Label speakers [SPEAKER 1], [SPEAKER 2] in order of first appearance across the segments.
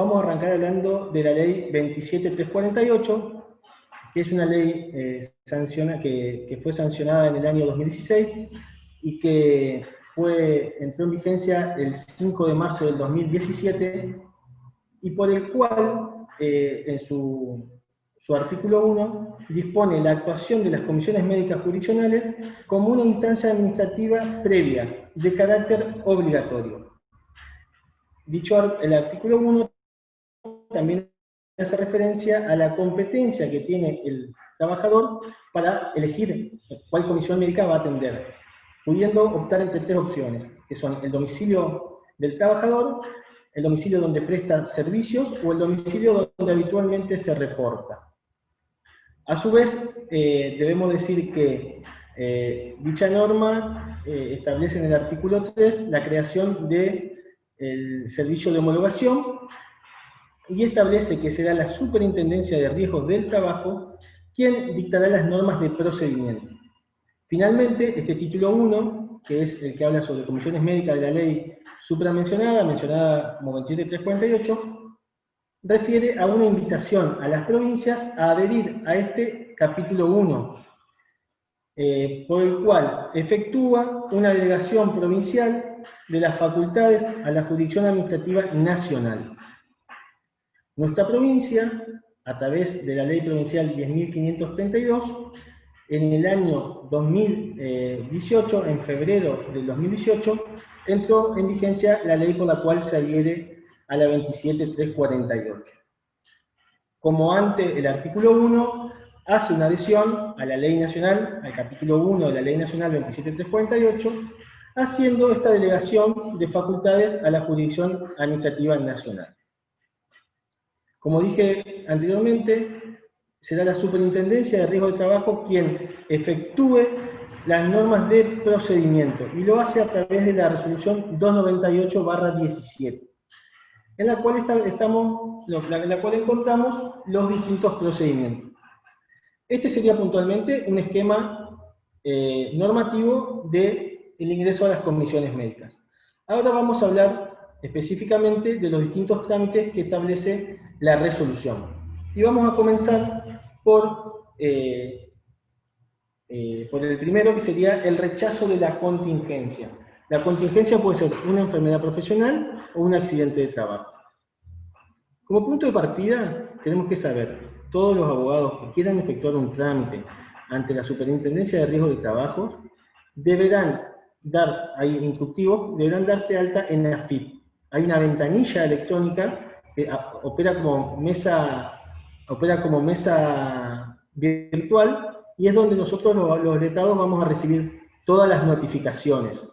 [SPEAKER 1] vamos a arrancar hablando de la ley 27348, que es una ley que fue sancionada en el año 2016 y que entró en vigencia el 5 de marzo del 2017, y por el cual, en su artículo 1, dispone la actuación de las comisiones médicas jurisdiccionales como una instancia administrativa previa, de carácter obligatorio. El artículo 1 también hace referencia a la competencia que tiene el trabajador para elegir cuál comisión médica va a atender, pudiendo optar entre tres opciones, que son el domicilio del trabajador, el domicilio donde presta servicios o el domicilio donde habitualmente se reporta. A su vez, debemos decir que dicha norma establece en el artículo 3 la creación del servicio de homologación, y establece que será la Superintendencia de Riesgos del Trabajo quien dictará las normas de procedimiento. Finalmente, este título 1, que es el que habla sobre comisiones médicas de la ley mencionada como 27348, refiere a una invitación a las provincias a adherir a este capítulo 1, por el cual efectúa una delegación provincial de las facultades a la jurisdicción administrativa nacional. Nuestra provincia, a través de la Ley Provincial 10.532, en el año 2018, en febrero del 2018, entró en vigencia la ley por la cual se adhiere a la 27348. Como ante el artículo 1, hace una adhesión a la ley nacional, al capítulo 1 de la Ley Nacional 27348, haciendo esta delegación de facultades a la jurisdicción administrativa nacional. Como dije anteriormente, será la Superintendencia de Riesgos de Trabajo quien efectúe las normas de procedimiento, y lo hace a través de la resolución 298/17, en la cual encontramos los distintos procedimientos. Este sería puntualmente un esquema normativo del ingreso a las comisiones médicas. Ahora vamos a hablar específicamente de los distintos trámites que establece la resolución. Y vamos a comenzar por el primero, que sería el rechazo de la contingencia. La contingencia puede ser una enfermedad profesional o un accidente de trabajo. Como punto de partida, tenemos que saber, todos los abogados que quieran efectuar un trámite ante la Superintendencia de Riesgos de Trabajo, deberán darse alta en AFIP. Hay una ventanilla electrónica que opera como mesa virtual, y es donde nosotros los letrados vamos a recibir todas las notificaciones,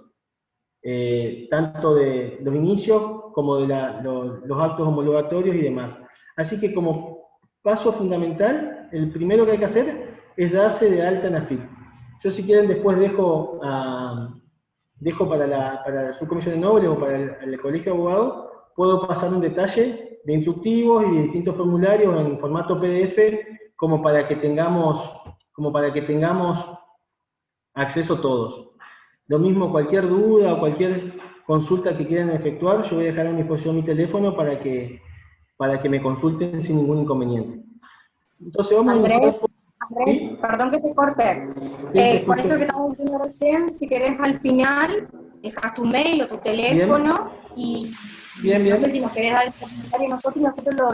[SPEAKER 1] tanto de los inicios como de los actos homologatorios y demás. Así que como paso fundamental, el primero que hay que hacer es darse de alta en AFIP. Yo, si quieren, después dejo para su comisión de nobles o para el colegio de abogados, puedo pasar un detalle de instructivos y de distintos formularios en formato PDF, como para que tengamos acceso todos. Lo mismo, cualquier duda o cualquier consulta que quieran efectuar, yo voy a dejar a mi disposición mi teléfono para que me consulten sin ningún inconveniente. Entonces vamos
[SPEAKER 2] Andrés,
[SPEAKER 1] ¿sí?
[SPEAKER 2] Perdón que te corte. Con eso que estamos diciendo recién, si querés al final, dejas tu mail o tu teléfono. Bien. No sé si nos querés dar el comentario nosotros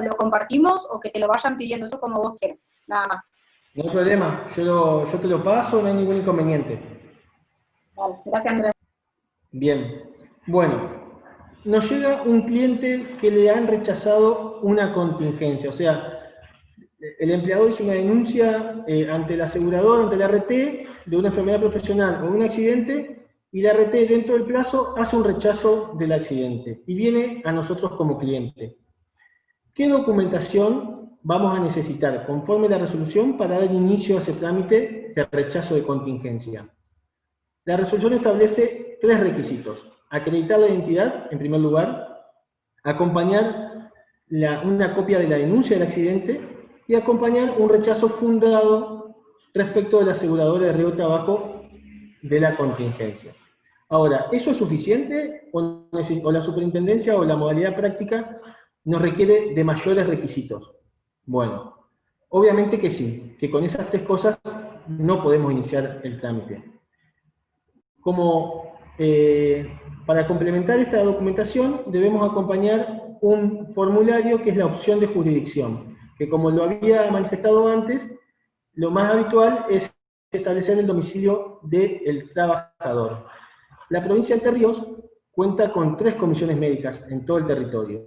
[SPEAKER 2] lo compartimos, o que te lo vayan pidiendo, eso como vos quieras, nada más.
[SPEAKER 1] No hay problema, yo te lo paso, no hay ningún inconveniente.
[SPEAKER 2] Vale, gracias, Andrés.
[SPEAKER 1] Bien, bueno, nos llega un cliente que le han rechazado una contingencia, o sea, el empleador hizo una denuncia ante el asegurador, ante la RT, de una enfermedad profesional o un accidente, y la RT, dentro del plazo, hace un rechazo del accidente y viene a nosotros como cliente. ¿Qué documentación vamos a necesitar conforme la resolución para dar inicio a ese trámite de rechazo de contingencia? La resolución establece 3 requisitos: acreditar la identidad, en primer lugar, acompañar una copia de la denuncia del accidente y acompañar un rechazo fundado respecto de la aseguradora de riesgo de trabajo de la contingencia. Ahora, ¿eso es suficiente o la superintendencia o la modalidad práctica nos requiere de mayores requisitos. Bueno, obviamente que sí, que con esas 3 cosas no podemos iniciar el trámite. Como para complementar esta documentación debemos acompañar un formulario que es la opción de jurisdicción, que como lo había manifestado antes, lo más habitual es establecer el domicilio del trabajador. La provincia de Entre Ríos cuenta con 3 comisiones médicas en todo el territorio.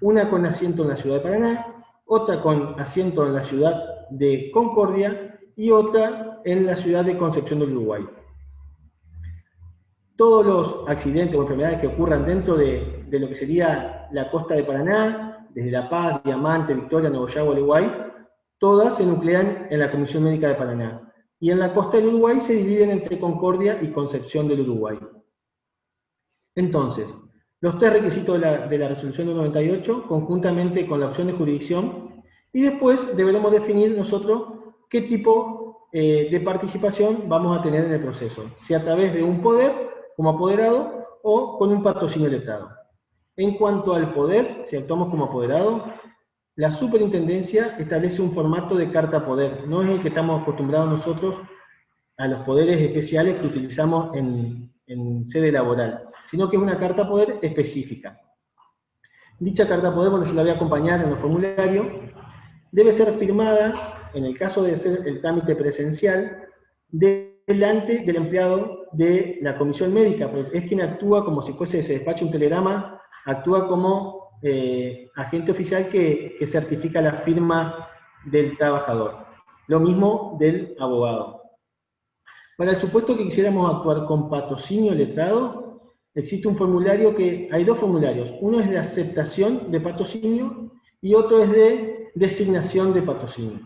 [SPEAKER 1] Una con asiento en la ciudad de Paraná, otra con asiento en la ciudad de Concordia y otra en la ciudad de Concepción del Uruguay. Todos los accidentes o enfermedades que ocurran dentro de lo que sería la costa de Paraná, desde La Paz, Diamante, Victoria, Nuevo Yagua, Uruguay, todas se nuclean en la Comisión Médica de Paraná. Y en la costa del Uruguay se dividen entre Concordia y Concepción del Uruguay. Entonces, los 3 requisitos de la resolución del 98, conjuntamente con la opción de jurisdicción, y después deberemos definir nosotros qué tipo de participación vamos a tener en el proceso, si a través de un poder como apoderado o con un patrocinio letrado. En cuanto al poder, si actuamos como apoderado, la superintendencia establece un formato de carta poder, no es el que estamos acostumbrados nosotros a los poderes especiales que utilizamos en sede laboral, sino que es una carta poder específica. Dicha carta poder, bueno, yo la voy a acompañar en el formulario, debe ser firmada, en el caso de ser el trámite presencial, delante del empleado de la comisión médica, porque es quien actúa como si fuese, se despacha un telegrama, actúa como agente oficial que certifica la firma del trabajador. Lo mismo del abogado. Para el supuesto que quisiéramos actuar con patrocinio letrado, existe un formulario hay 2 formularios. Uno es de aceptación de patrocinio y otro es de designación de patrocinio.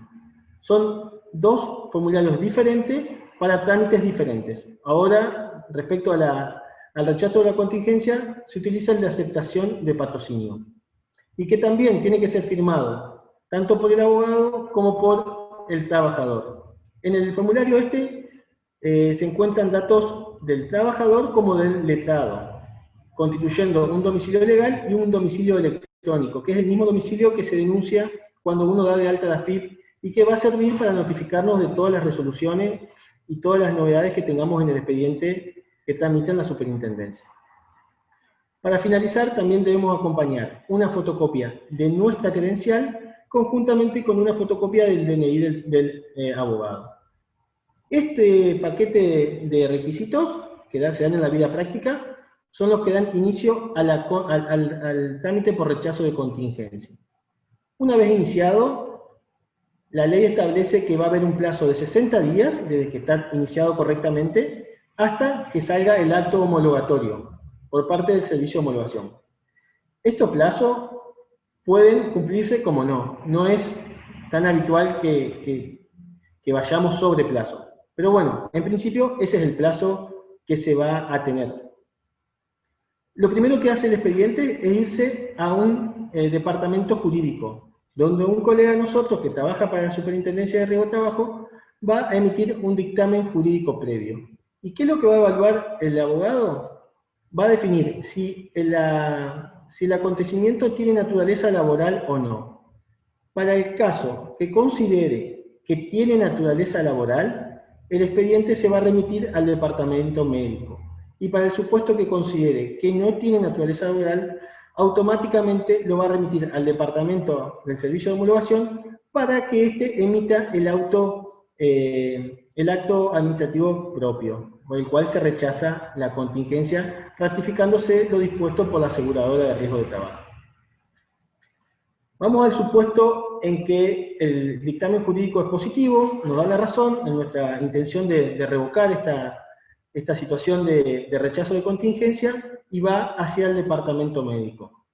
[SPEAKER 1] Son 2 formularios diferentes para trámites diferentes. Ahora, respecto al rechazo de la contingencia, se utiliza el de aceptación de patrocinio. Y que también tiene que ser firmado, tanto por el abogado como por el trabajador. En el formulario se encuentran datos del trabajador como del letrado, constituyendo un domicilio legal y un domicilio electrónico, que es el mismo domicilio que se denuncia cuando uno da de alta la AFIP y que va a servir para notificarnos de todas las resoluciones y todas las novedades que tengamos en el expediente que tramita en la superintendencia. Para finalizar, también debemos acompañar una fotocopia de nuestra credencial conjuntamente con una fotocopia del DNI del abogado. Este paquete de requisitos que se dan en la vida práctica son los que dan inicio al trámite por rechazo de contingencia. Una vez iniciado, la ley establece que va a haber un plazo de 60 días desde que está iniciado correctamente hasta que salga el acto homologatorio por parte del servicio de homologación. Estos plazos pueden cumplirse como no. No es tan habitual que vayamos sobre plazo. Pero bueno, en principio ese es el plazo que se va a tener. Lo primero que hace el expediente es irse a un departamento jurídico, donde un colega de nosotros que trabaja para la Superintendencia de Riesgo de Trabajo va a emitir un dictamen jurídico previo. ¿Y qué es lo que va a evaluar el abogado? Va a definir si el acontecimiento tiene naturaleza laboral o no. Para el caso que considere que tiene naturaleza laboral, el expediente se va a remitir al departamento médico. Y para el supuesto que considere que no tiene naturaleza laboral, automáticamente lo va a remitir al departamento del servicio de homologación para que éste emita el acto administrativo propio, por el cual se rechaza la contingencia, ratificándose lo dispuesto por la aseguradora de riesgo de trabajo. Vamos al supuesto en que el dictamen jurídico es positivo, nos da la razón en nuestra intención de revocar esta situación de rechazo de contingencia y va hacia el departamento médico.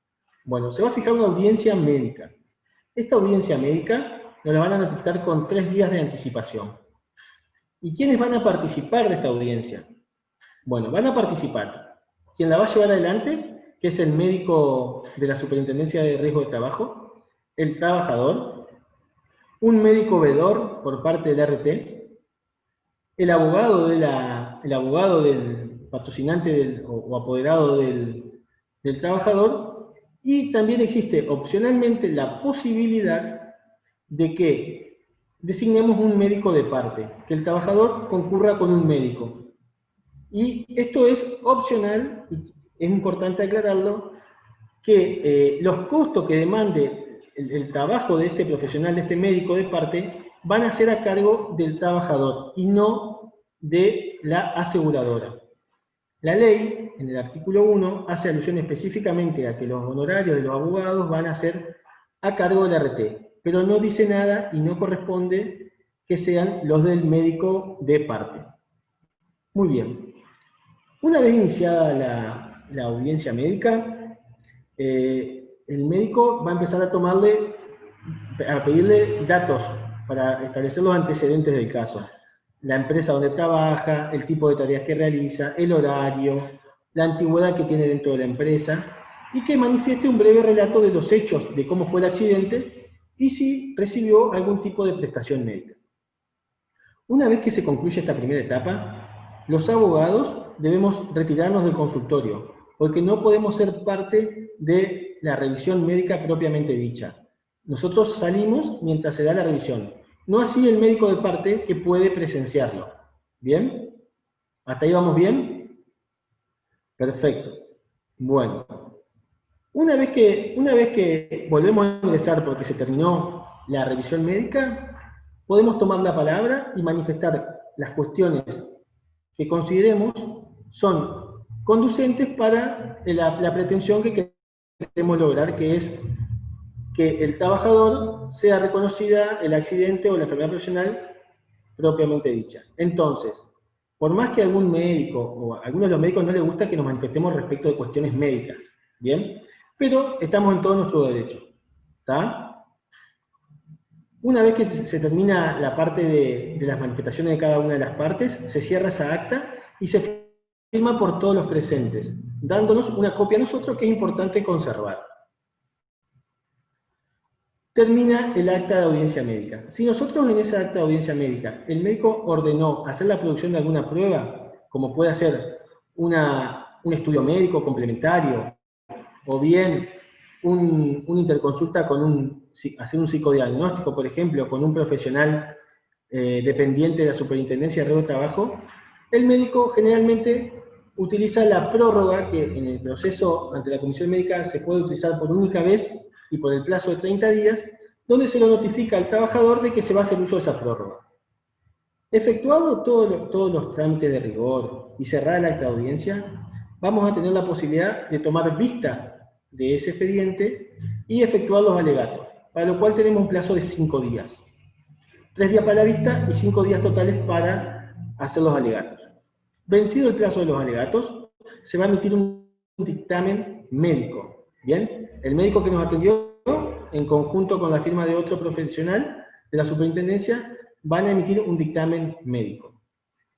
[SPEAKER 1] Bueno, se va a fijar una audiencia médica. Esta audiencia médica nos la van a notificar con 3 días de anticipación. ¿Y quiénes van a participar de esta audiencia? Bueno, van a participar quien la va a llevar adelante, que es el médico de la Superintendencia de Riesgo de Trabajo, el trabajador, un médico vedor por parte del RT, el abogado del patrocinante o apoderado del trabajador, Y también existe opcionalmente la posibilidad de que designemos un médico de parte, que el trabajador concurra con un médico. Y esto es opcional, y es importante aclararlo, que los costos que demande el trabajo de este profesional, de este médico de parte, van a ser a cargo del trabajador y no de la aseguradora. La ley, en el artículo 1, hace alusión específicamente a que los honorarios de los abogados van a ser a cargo del RT, pero no dice nada y no corresponde que sean los del médico de parte. Muy bien. Una vez iniciada la audiencia médica, el médico va a empezar a pedirle datos para establecer los antecedentes del caso. La empresa donde trabaja, el tipo de tareas que realiza, el horario, la antigüedad que tiene dentro de la empresa, y que manifieste un breve relato de los hechos, de cómo fue el accidente, y si recibió algún tipo de prestación médica. Una vez que se concluye esta primera etapa, los abogados debemos retirarnos del consultorio, porque no podemos ser parte de la revisión médica propiamente dicha. Nosotros salimos mientras se da la revisión, no así el médico de parte que puede presenciarlo. ¿Bien? ¿Hasta ahí vamos bien? Perfecto. Bueno, una vez que volvemos a ingresar porque se terminó la revisión médica, podemos tomar la palabra y manifestar las cuestiones que consideremos son conducentes para la pretensión que queremos lograr, que es que el trabajador sea reconocida el accidente o la enfermedad profesional propiamente dicha. Entonces, por más que algún médico o a algunos de los médicos no les gusta que nos manifestemos respecto de cuestiones médicas, ¿bien? Pero estamos en todo nuestro derecho, ¿está? Una vez que se termina la parte de las manifestaciones de cada una de las partes, se cierra esa acta y se firma por todos los presentes, dándonos una copia a nosotros que es importante conservar. Termina el acta de audiencia médica. Si nosotros en esa acta de audiencia médica el médico ordenó hacer la producción de alguna prueba, como puede ser un estudio médico complementario, o bien una interconsulta hacer un psicodiagnóstico, por ejemplo, con un profesional dependiente de la Superintendencia de Riesgo de Trabajo, el médico generalmente utiliza la prórroga que en el proceso ante la Comisión Médica se puede utilizar por única vez y por el plazo de 30 días, donde se lo notifica al trabajador de que se va a hacer uso de esa prórroga. Efectuado todos los trámites de rigor y cerrada la acta de audiencia, vamos a tener la posibilidad de tomar vista de ese expediente y efectuar los alegatos, para lo cual tenemos un plazo de 5 días. 3 días para la vista y 5 días totales para hacer los alegatos. Vencido el plazo de los alegatos, se va a emitir un dictamen médico. ¿Bien? El médico que nos atendió, en conjunto con la firma de otro profesional de la superintendencia, van a emitir un dictamen médico.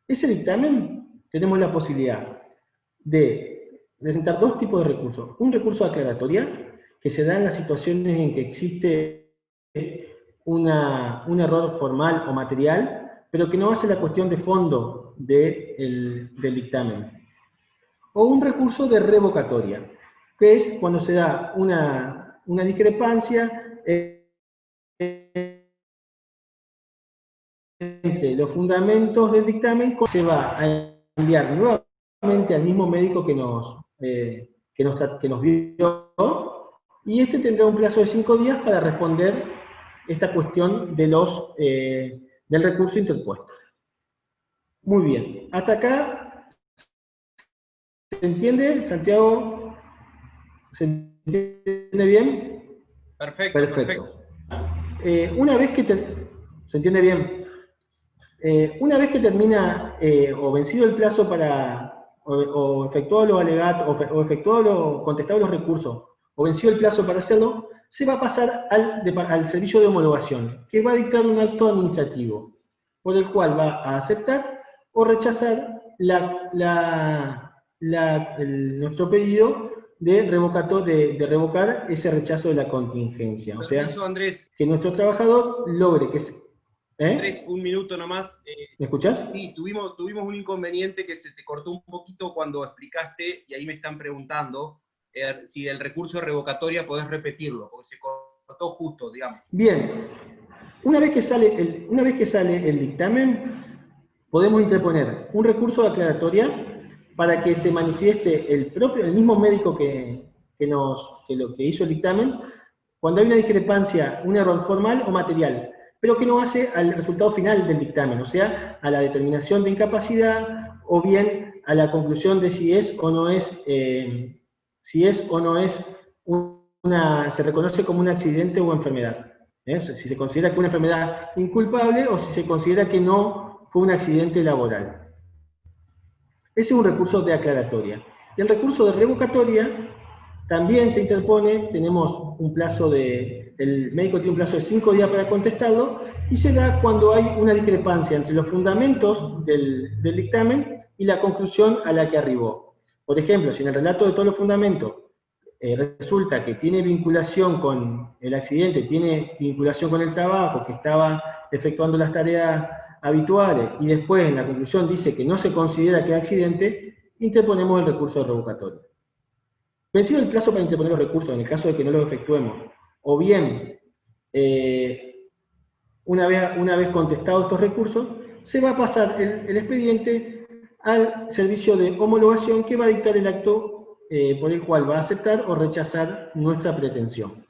[SPEAKER 1] Ese dictamen tenemos la posibilidad de presentar dos tipos de recursos. Un recurso de aclaratoria, que se da en las situaciones en que existe un error formal o material, pero que no hace la cuestión de fondo del dictamen. O un recurso de revocatoria, que es cuando se da una discrepancia entre los fundamentos del dictamen, se va a enviar nuevamente al mismo médico que nos vio, y este tendrá un plazo de 5 días para responder esta cuestión de del recurso interpuesto. Muy bien, hasta acá, ¿se entiende, Santiago? ¿Se entiende bien?
[SPEAKER 3] Perfecto, perfecto.
[SPEAKER 1] Una vez que ¿se entiende bien? Una vez que termina o vencido el plazo o efectuado los alegatos, o contestado los recursos, o vencido el plazo para hacerlo, se va a pasar al servicio de homologación, que va a dictar un acto administrativo, por el cual va a aceptar o rechazar nuestro pedido de revocar ese rechazo de la contingencia. O sea,
[SPEAKER 3] Andrés,
[SPEAKER 1] que nuestro trabajador logre que
[SPEAKER 3] Andrés, un minuto nomás.
[SPEAKER 1] ¿Me escuchás?
[SPEAKER 3] Sí, tuvimos un inconveniente que se te cortó un poquito cuando explicaste, y ahí me están preguntando. si el recurso de revocatoria podés repetirlo, porque se cortó justo, digamos.
[SPEAKER 1] Bien, una vez que sale el dictamen, podemos interponer un recurso de aclaratoria para que se manifieste el mismo médico que hizo el dictamen, cuando hay una discrepancia, un error formal o material, pero que no hace al resultado final del dictamen, o sea, a la determinación de incapacidad, o bien a la conclusión de si es o no es, se reconoce como un accidente o enfermedad. Si se considera que una enfermedad inculpable o si se considera que no fue un accidente laboral. Ese es un recurso de aclaratoria. Y el recurso de revocatoria también se interpone, tenemos un plazo el médico tiene un plazo de 5 días para contestarlo, y se da cuando hay una discrepancia entre los fundamentos del dictamen y la conclusión a la que arribó. Por ejemplo, si en el relato de todos los fundamentos resulta que tiene vinculación con el accidente, tiene vinculación con el trabajo, que estaba efectuando las tareas habituales, y después en la conclusión dice que no se considera que es accidente, interponemos el recurso de revocatoria. Vencido el plazo para interponer los recursos, en el caso de que no los efectuemos, o bien, una vez contestados estos recursos, se va a pasar el expediente al servicio de homologación, que va a dictar el acto por el cual va a aceptar o rechazar nuestra pretensión.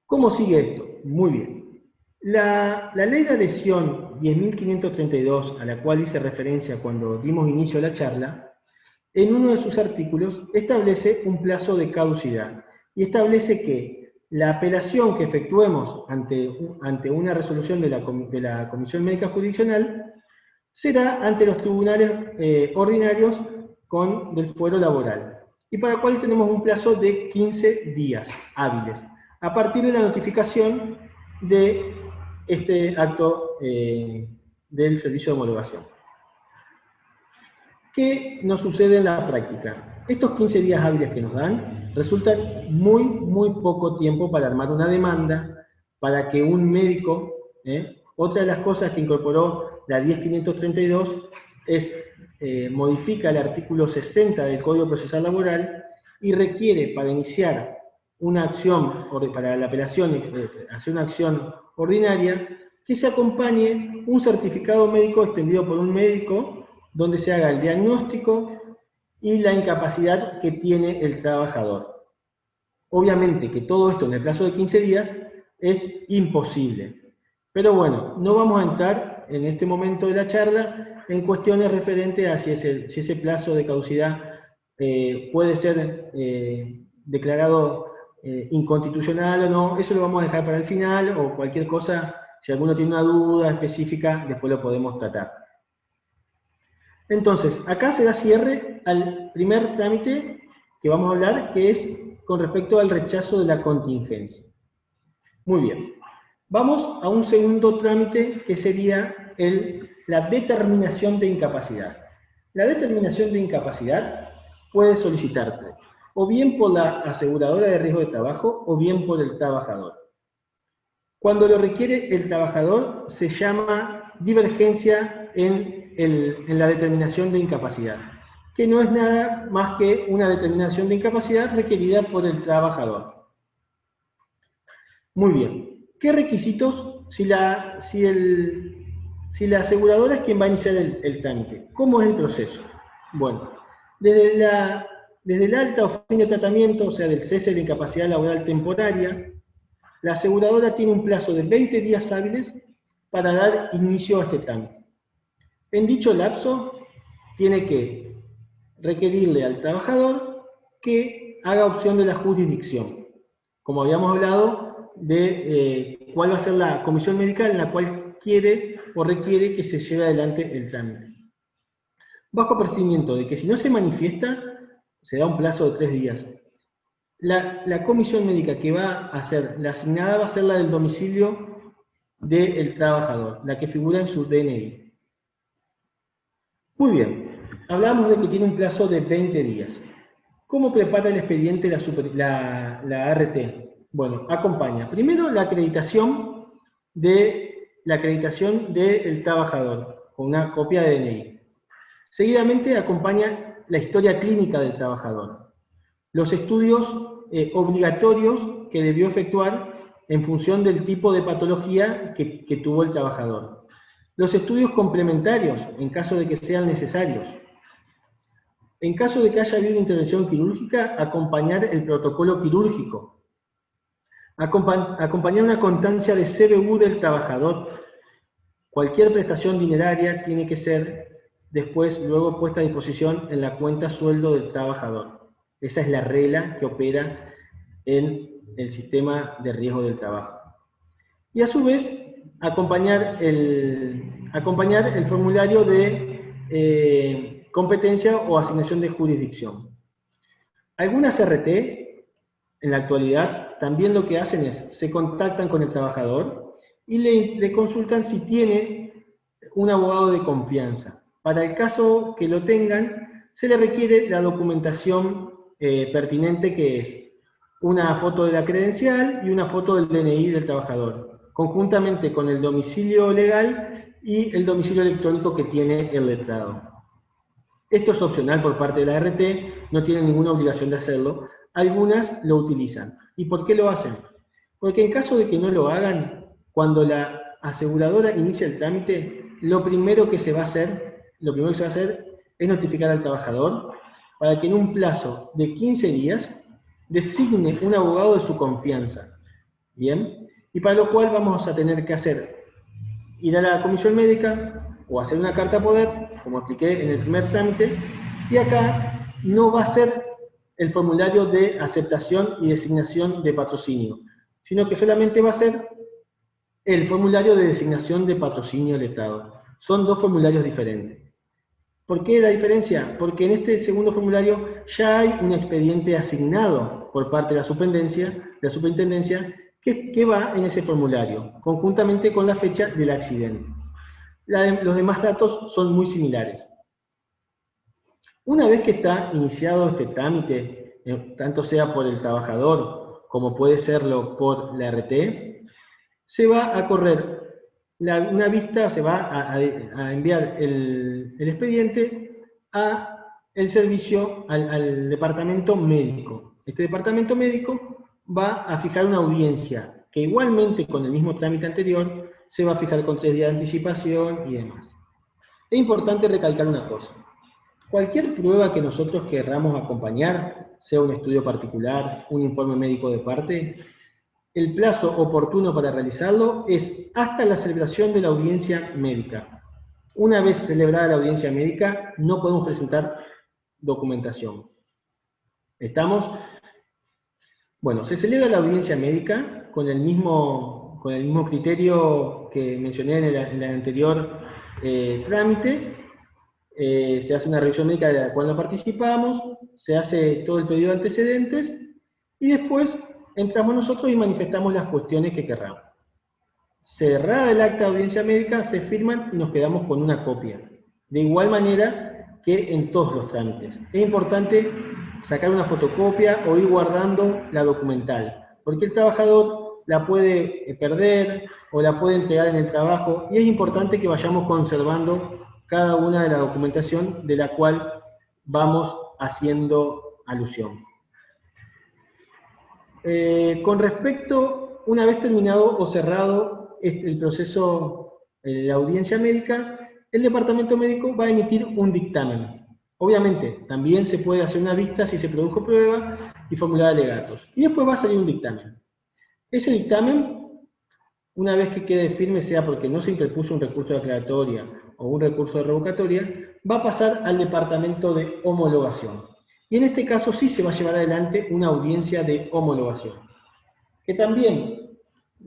[SPEAKER 1] ¿Cómo sigue esto? Muy bien. La ley de adhesión 10.532, a la cual hice referencia cuando dimos inicio a la charla, en uno de sus artículos establece un plazo de caducidad y establece que la apelación que efectuemos ante una resolución de la Comisión Médica Jurisdiccional será ante los tribunales ordinarios del fuero laboral, y para el cual tenemos un plazo de 15 días hábiles, a partir de la notificación de este acto del servicio de homologación. ¿Qué nos sucede en la práctica? Estos 15 días hábiles que nos dan resultan muy poco tiempo para armar una demanda, para que un médico, otra de las cosas que incorporó la 10.532 es modifica el artículo 60 del Código Procesal Laboral y requiere para iniciar una acción, para la apelación, hacer una acción ordinaria, que se acompañe un certificado médico extendido por un médico donde se haga el diagnóstico y la incapacidad que tiene el trabajador. Obviamente que todo esto en el plazo de 15 días es imposible. Pero bueno, no vamos a entrar en este momento de la charla en cuestiones referentes a si ese plazo de caducidad puede ser declarado inconstitucional o no. Eso lo vamos a dejar para el final, o cualquier cosa, si alguno tiene una duda específica, después lo podemos tratar. Entonces, acá se da cierre al primer trámite que vamos a hablar, que es con respecto al rechazo de la contingencia. Muy bien. Vamos a un segundo trámite, que sería la determinación de incapacidad. La determinación de incapacidad puede solicitarse o bien por la aseguradora de riesgo de trabajo o bien por el trabajador. Cuando lo requiere el trabajador, se llama divergencia en la determinación de incapacidad, que no es nada más que una determinación de incapacidad requerida por el trabajador. Muy bien. ¿Qué requisitos si la aseguradora es quien va a iniciar el trámite? ¿Cómo es el proceso? Bueno, desde el alta o fin de tratamiento, o sea, del cese de incapacidad laboral temporaria, la aseguradora tiene un plazo de 20 días hábiles para dar inicio a este trámite. En dicho lapso, tiene que requerirle al trabajador que haga opción de la jurisdicción. Como habíamos hablado de cuál va a ser la comisión médica en la cual quiere o requiere que se lleve adelante el trámite. Bajo apercibimiento de que si no se manifiesta, se da un plazo de 3 días. La comisión médica que va a ser la asignada va a ser la del domicilio del trabajador, la que figura en su DNI. Muy bien, hablamos de que tiene un plazo de 20 días. ¿Cómo prepara el expediente la ART? Bueno, acompaña primero la acreditación del trabajador, con una copia de DNI. Seguidamente acompaña la historia clínica del trabajador. los estudios obligatorios que debió efectuar en función del tipo de patología que tuvo el trabajador. Los estudios complementarios, en caso de que sean necesarios. En caso de que haya habido intervención quirúrgica, acompañar el protocolo quirúrgico. Acompañar una constancia de CBU del trabajador. Cualquier prestación dineraria tiene que ser después, luego puesta a disposición en la cuenta sueldo del trabajador. Esa es la regla que opera en el sistema de riesgo del trabajo. Y a su vez, acompañar el formulario de competencia o asignación de jurisdicción. Algunas RT, en la actualidad, también lo que hacen es, se contactan con el trabajador y le consultan si tiene un abogado de confianza. Para el caso que lo tengan, se le requiere la documentación pertinente, que es una foto de la credencial y una foto del DNI del trabajador, conjuntamente con el domicilio legal y el domicilio electrónico que tiene el letrado. Esto es opcional por parte de la RT, no tienen ninguna obligación de hacerlo. Algunas lo utilizan. ¿Y por qué lo hacen? Porque en caso de que no lo hagan, cuando la aseguradora inicia el trámite, lo primero que se va a hacer es notificar al trabajador para que en un plazo de 15 días designe un abogado de su confianza. ¿Bien? Y para lo cual vamos a tener que ir a la comisión médica o hacer una carta poder, como expliqué en el primer trámite, y acá no va a ser el formulario de aceptación y designación de patrocinio, sino que solamente va a ser el formulario de designación de patrocinio letrado. Son dos formularios diferentes. ¿Por qué la diferencia? Porque en este segundo formulario ya hay un expediente asignado por parte de la superintendencia que va en ese formulario, conjuntamente con la fecha del accidente. Los demás datos son muy similares. Una vez que está iniciado este trámite, tanto sea por el trabajador como puede serlo por la RT, se va a correr una vista, se va a enviar el expediente al servicio, al departamento médico. Este departamento médico va a fijar una audiencia, que igualmente con el mismo trámite anterior, se va a fijar con 3 días de anticipación y demás. Es importante recalcar una cosa. Cualquier prueba que nosotros querramos acompañar, sea un estudio particular, un informe médico de parte, el plazo oportuno para realizarlo es hasta la celebración de la audiencia médica. Una vez celebrada la audiencia médica, no podemos presentar documentación. ¿Estamos? Bueno, se celebra la audiencia médica con el mismo criterio que mencioné en el anterior trámite. Se hace una revisión médica de la cual no participamos, se hace todo el pedido de antecedentes y después entramos nosotros y manifestamos las cuestiones que querramos. Cerrada el acta de audiencia médica, se firman y nos quedamos con una copia. De igual manera que en todos los trámites. Es importante sacar una fotocopia o ir guardando la documental, porque el trabajador la puede perder o la puede entregar en el trabajo, y es importante que vayamos conservando cada una de la documentación de la cual vamos haciendo alusión. Con respecto, una vez terminado o cerrado el proceso, la audiencia médica, el departamento médico va a emitir un dictamen. Obviamente, también se puede hacer una vista si se produjo prueba y formular alegatos. Y después va a salir un dictamen. Ese dictamen, una vez que quede firme, sea porque no se interpuso un recurso de aclaratoria o un recurso de revocatoria, va a pasar al departamento de homologación. Y en este caso sí se va a llevar adelante una audiencia de homologación, que también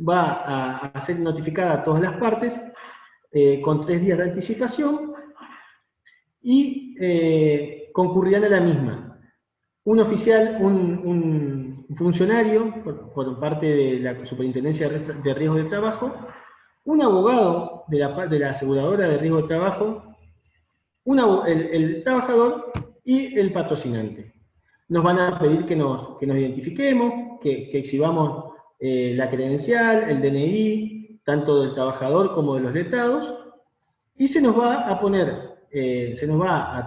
[SPEAKER 1] va a ser notificada a todas las partes con 3 días de anticipación y concurrirán a la misma. Un oficial, un funcionario por parte de la Superintendencia de Riesgos de Trabajo, un abogado de la aseguradora de riesgo de trabajo, el trabajador y el patrocinante. Nos van a pedir que nos identifiquemos, que exhibamos la credencial, el DNI, tanto del trabajador como de los letrados, y se nos va a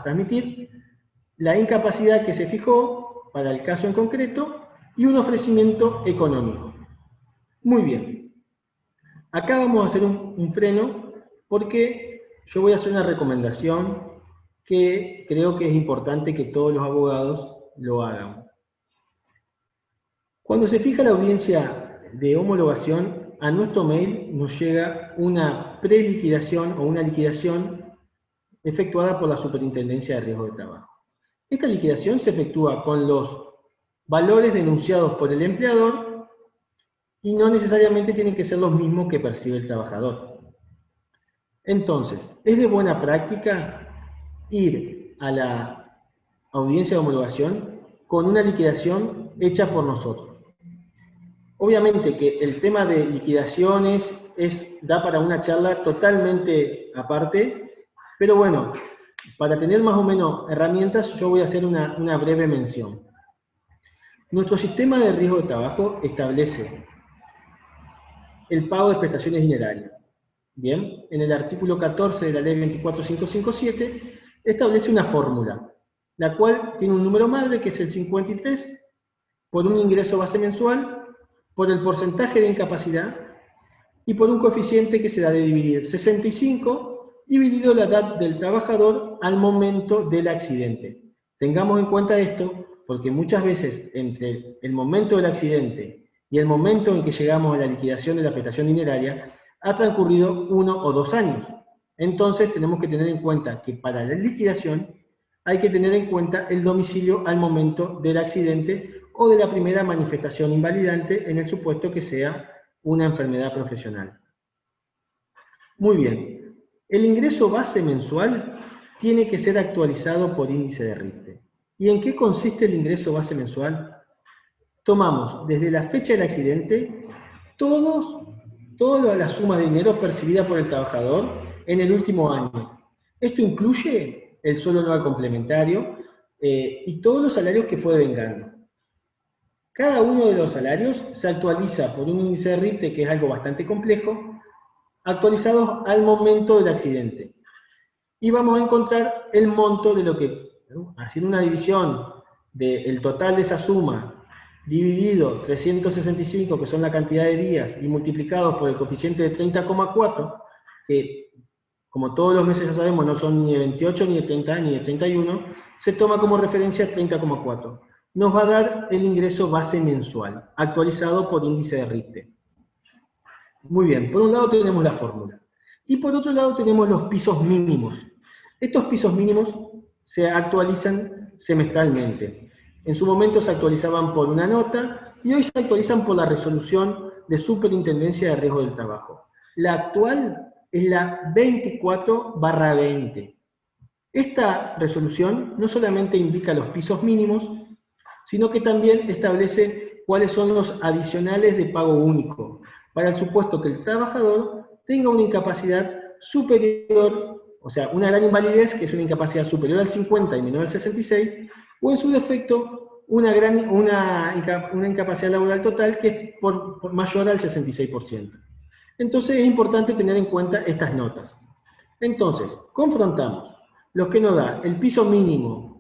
[SPEAKER 1] transmitir la incapacidad que se fijó para el caso en concreto y un ofrecimiento económico. Muy bien. Acá vamos a hacer un freno porque yo voy a hacer una recomendación que creo que es importante que todos los abogados lo hagan. Cuando se fija la audiencia de homologación, a nuestro mail nos llega una preliquidación o una liquidación efectuada por la Superintendencia de Riesgo de Trabajo. Esta liquidación se efectúa con los valores denunciados por el empleador y no necesariamente tienen que ser los mismos que percibe el trabajador. Entonces, es de buena práctica ir a la audiencia de homologación con una liquidación hecha por nosotros. Obviamente que el tema de liquidaciones da para una charla totalmente aparte, pero bueno, para tener más o menos herramientas, yo voy a hacer una breve mención. Nuestro sistema de riesgo de trabajo establece el pago de prestaciones dinerarias. Bien, en el artículo 14 de la ley 24557 establece una fórmula, la cual tiene un número madre que es el 53, por un ingreso base mensual, por el porcentaje de incapacidad y por un coeficiente que se da de dividir 65 dividido la edad del trabajador al momento del accidente. Tengamos en cuenta esto porque muchas veces entre el momento del accidente y el momento en que llegamos a la liquidación de la prestación dineraria ha transcurrido 1 o 2 años. Entonces tenemos que tener en cuenta que para la liquidación hay que tener en cuenta el domicilio al momento del accidente o de la primera manifestación invalidante en el supuesto que sea una enfermedad profesional. Muy bien. El ingreso base mensual tiene que ser actualizado por índice de Richter. ¿Y en qué consiste el ingreso base mensual? Tomamos desde la fecha del accidente toda la suma de dinero percibida por el trabajador en el último año. Esto incluye el sueldo anual complementario y todos los salarios que fue devengando. Cada uno de los salarios se actualiza por un índice de Richter, que es algo bastante complejo, actualizados al momento del accidente. Y vamos a encontrar el monto de lo que, haciendo una división del total de esa suma, dividido 365, que son la cantidad de días, y multiplicados por el coeficiente de 30,4, que como todos los meses ya sabemos no son ni de 28, ni de 30, ni de 31, se toma como referencia 30,4. Nos va a dar el ingreso base mensual, actualizado por índice de Richter. Muy bien, por un lado tenemos la fórmula. Y por otro lado tenemos los pisos mínimos. Estos pisos mínimos se actualizan semestralmente. En su momento se actualizaban por una nota y hoy se actualizan por la resolución de Superintendencia de Riesgo del Trabajo. La actual es la 24/20. Esta resolución no solamente indica los pisos mínimos, sino que también establece cuáles son los adicionales de pago único, para el supuesto que el trabajador tenga una incapacidad superior, o sea, una gran invalidez, que es una incapacidad superior al 50 y menor al 66, o en su defecto, una incapacidad laboral total que es por mayor al 66%. Entonces es importante tener en cuenta estas notas. Entonces, confrontamos lo que nos da el piso mínimo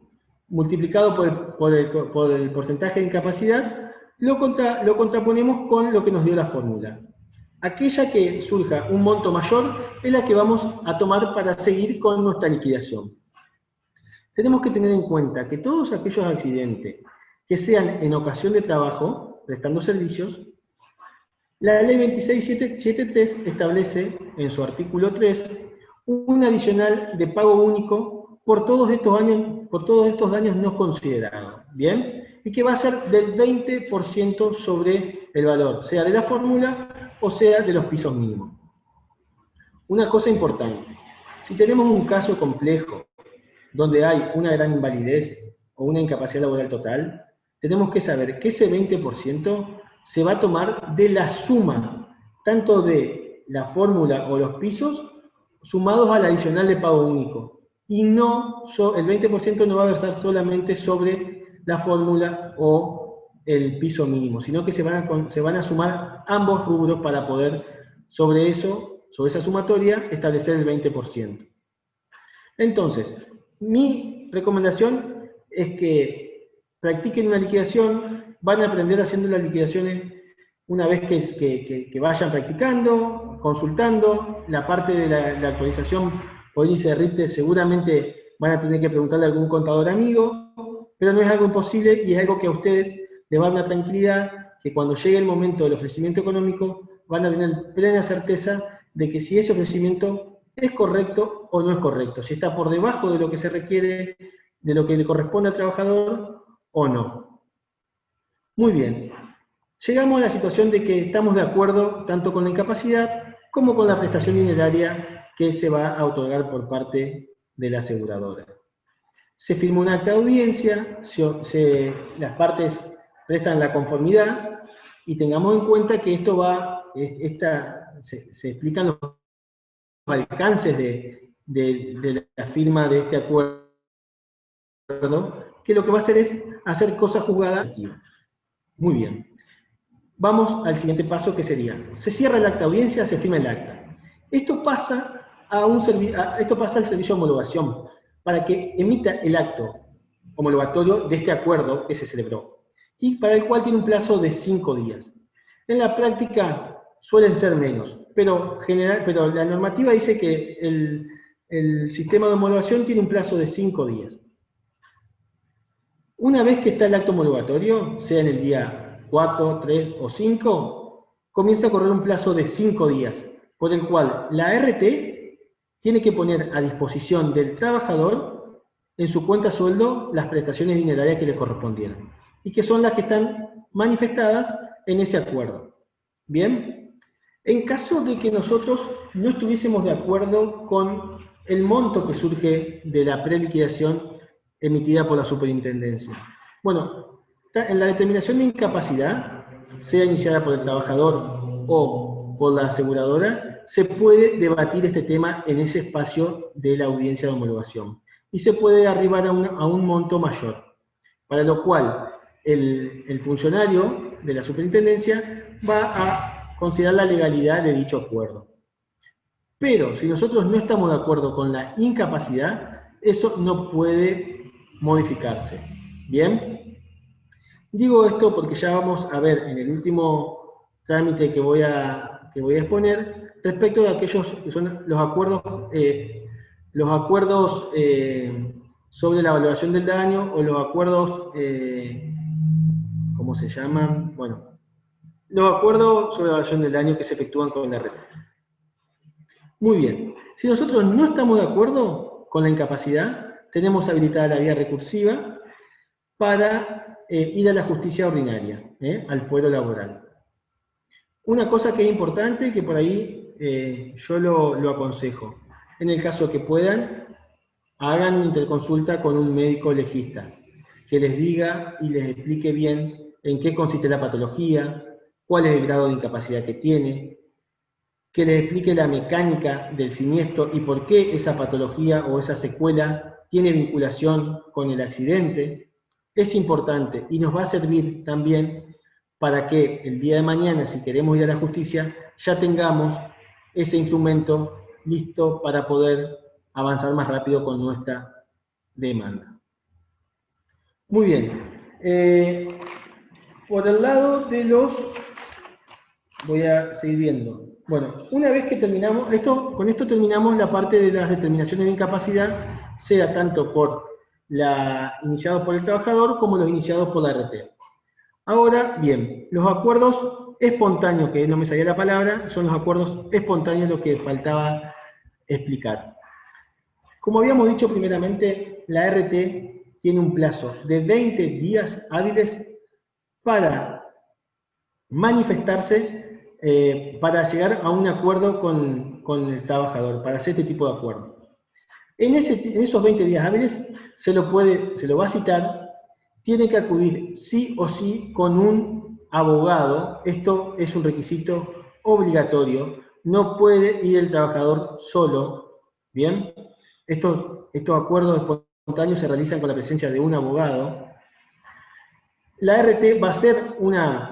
[SPEAKER 1] multiplicado por el porcentaje de incapacidad, lo contraponemos con lo que nos dio la fórmula. Aquella que surja un monto mayor es la que vamos a tomar para seguir con nuestra liquidación. Tenemos que tener en cuenta que todos aquellos accidentes que sean en ocasión de trabajo, prestando servicios, la ley 26773 establece en su artículo 3 un adicional de pago único por todos estos daños no considerados, ¿bien? Y que va a ser del 20% sobre el valor, sea de la fórmula o sea de los pisos mínimos. Una cosa importante, si tenemos un caso complejo, donde hay una gran invalidez o una incapacidad laboral total, tenemos que saber que ese 20% se va a tomar de la suma, tanto de la fórmula o los pisos, sumados al adicional de pago único. Y no, el 20% no va a versar solamente sobre la fórmula o el piso mínimo, sino que se van a sumar ambos rubros para poder, sobre esa sumatoria, establecer el 20%. Entonces, mi recomendación es que practiquen una liquidación, van a aprender haciendo las liquidaciones una vez que vayan practicando, consultando. La parte de la actualización por índice de RIPTE seguramente van a tener que preguntarle a algún contador amigo, pero no es algo imposible y es algo que a ustedes les va a dar una tranquilidad, que cuando llegue el momento del ofrecimiento económico van a tener plena certeza de que si ese ofrecimiento es correcto o no es correcto, si está por debajo de lo que se requiere, de lo que le corresponde al trabajador o no. Muy bien. Llegamos a la situación de que estamos de acuerdo tanto con la incapacidad como con la prestación dineraria que se va a otorgar por parte de la aseguradora. Se firma un acta de audiencia, las partes prestan la conformidad y tengamos en cuenta que esto se explican los alcances de la firma de este acuerdo, que lo que va a hacer es hacer cosa juzgada. Muy bien. Vamos al siguiente paso, que sería, se cierra el acta de audiencia, se firma el acta. Esto pasa al servicio de homologación, para que emita el acto homologatorio de este acuerdo que se celebró, y para el cual tiene un plazo de 5 días. En la práctica suelen ser menos, pero la normativa dice que el sistema de homologación tiene un plazo de 5 días. Una vez que está el acto homologatorio, sea en el día 4, 3 o 5, comienza a correr un plazo de 5 días, por el cual la RT tiene que poner a disposición del trabajador en su cuenta sueldo las prestaciones dinerarias que le correspondieran, y que son las que están manifestadas en ese acuerdo. ¿Bien? En caso de que nosotros no estuviésemos de acuerdo con el monto que surge de la preliquidación emitida por la superintendencia. Bueno, en la determinación de incapacidad, sea iniciada por el trabajador o por la aseguradora, se puede debatir este tema en ese espacio de la audiencia de homologación. Y se puede arribar a un monto mayor, para lo cual el funcionario de la superintendencia va a considerar la legalidad de dicho acuerdo. Pero si nosotros no estamos de acuerdo con la incapacidad, eso no puede modificarse. ¿Bien? Digo esto porque ya vamos a ver en el último trámite que voy a exponer respecto de aquellos que son los acuerdos sobre la valoración del daño o los acuerdos, ¿cómo se llaman? Bueno, los acuerdos sobre la valoración del daño que se efectúan con la red. Muy bien. Si nosotros no estamos de acuerdo con la incapacidad, tenemos habilitada la vía recursiva para ir a la justicia ordinaria, al fuero laboral. Una cosa que es importante, que por ahí yo lo aconsejo, en el caso que puedan, hagan una interconsulta con un médico legista, que les diga y les explique bien en qué consiste la patología, cuál es el grado de incapacidad que tiene, que les explique la mecánica del siniestro y por qué esa patología o esa secuela tiene vinculación con el accidente. Es importante y nos va a servir también para que el día de mañana, si queremos ir a la justicia, ya tengamos ese instrumento listo para poder avanzar más rápido con nuestra demanda. Muy bien. Por el lado de los... Voy a seguir viendo. Bueno, una vez que terminamos, con esto terminamos la parte de las determinaciones de incapacidad, sea tanto por iniciados por el trabajador como los iniciados por la RT. Ahora, bien, los acuerdos espontáneos, que no me salía la palabra, son los acuerdos espontáneos lo que faltaba explicar. Como habíamos dicho primeramente, la RT tiene un plazo de 20 días hábiles para manifestarse, para llegar a un acuerdo con el trabajador, para hacer este tipo de acuerdo. En esos 20 días hábiles se lo va a citar, tiene que acudir sí o sí con un abogado. Esto es un requisito obligatorio, no puede ir el trabajador solo. ¿Bien? Estos acuerdos espontáneos se realizan con la presencia de un abogado. La RT va a hacer una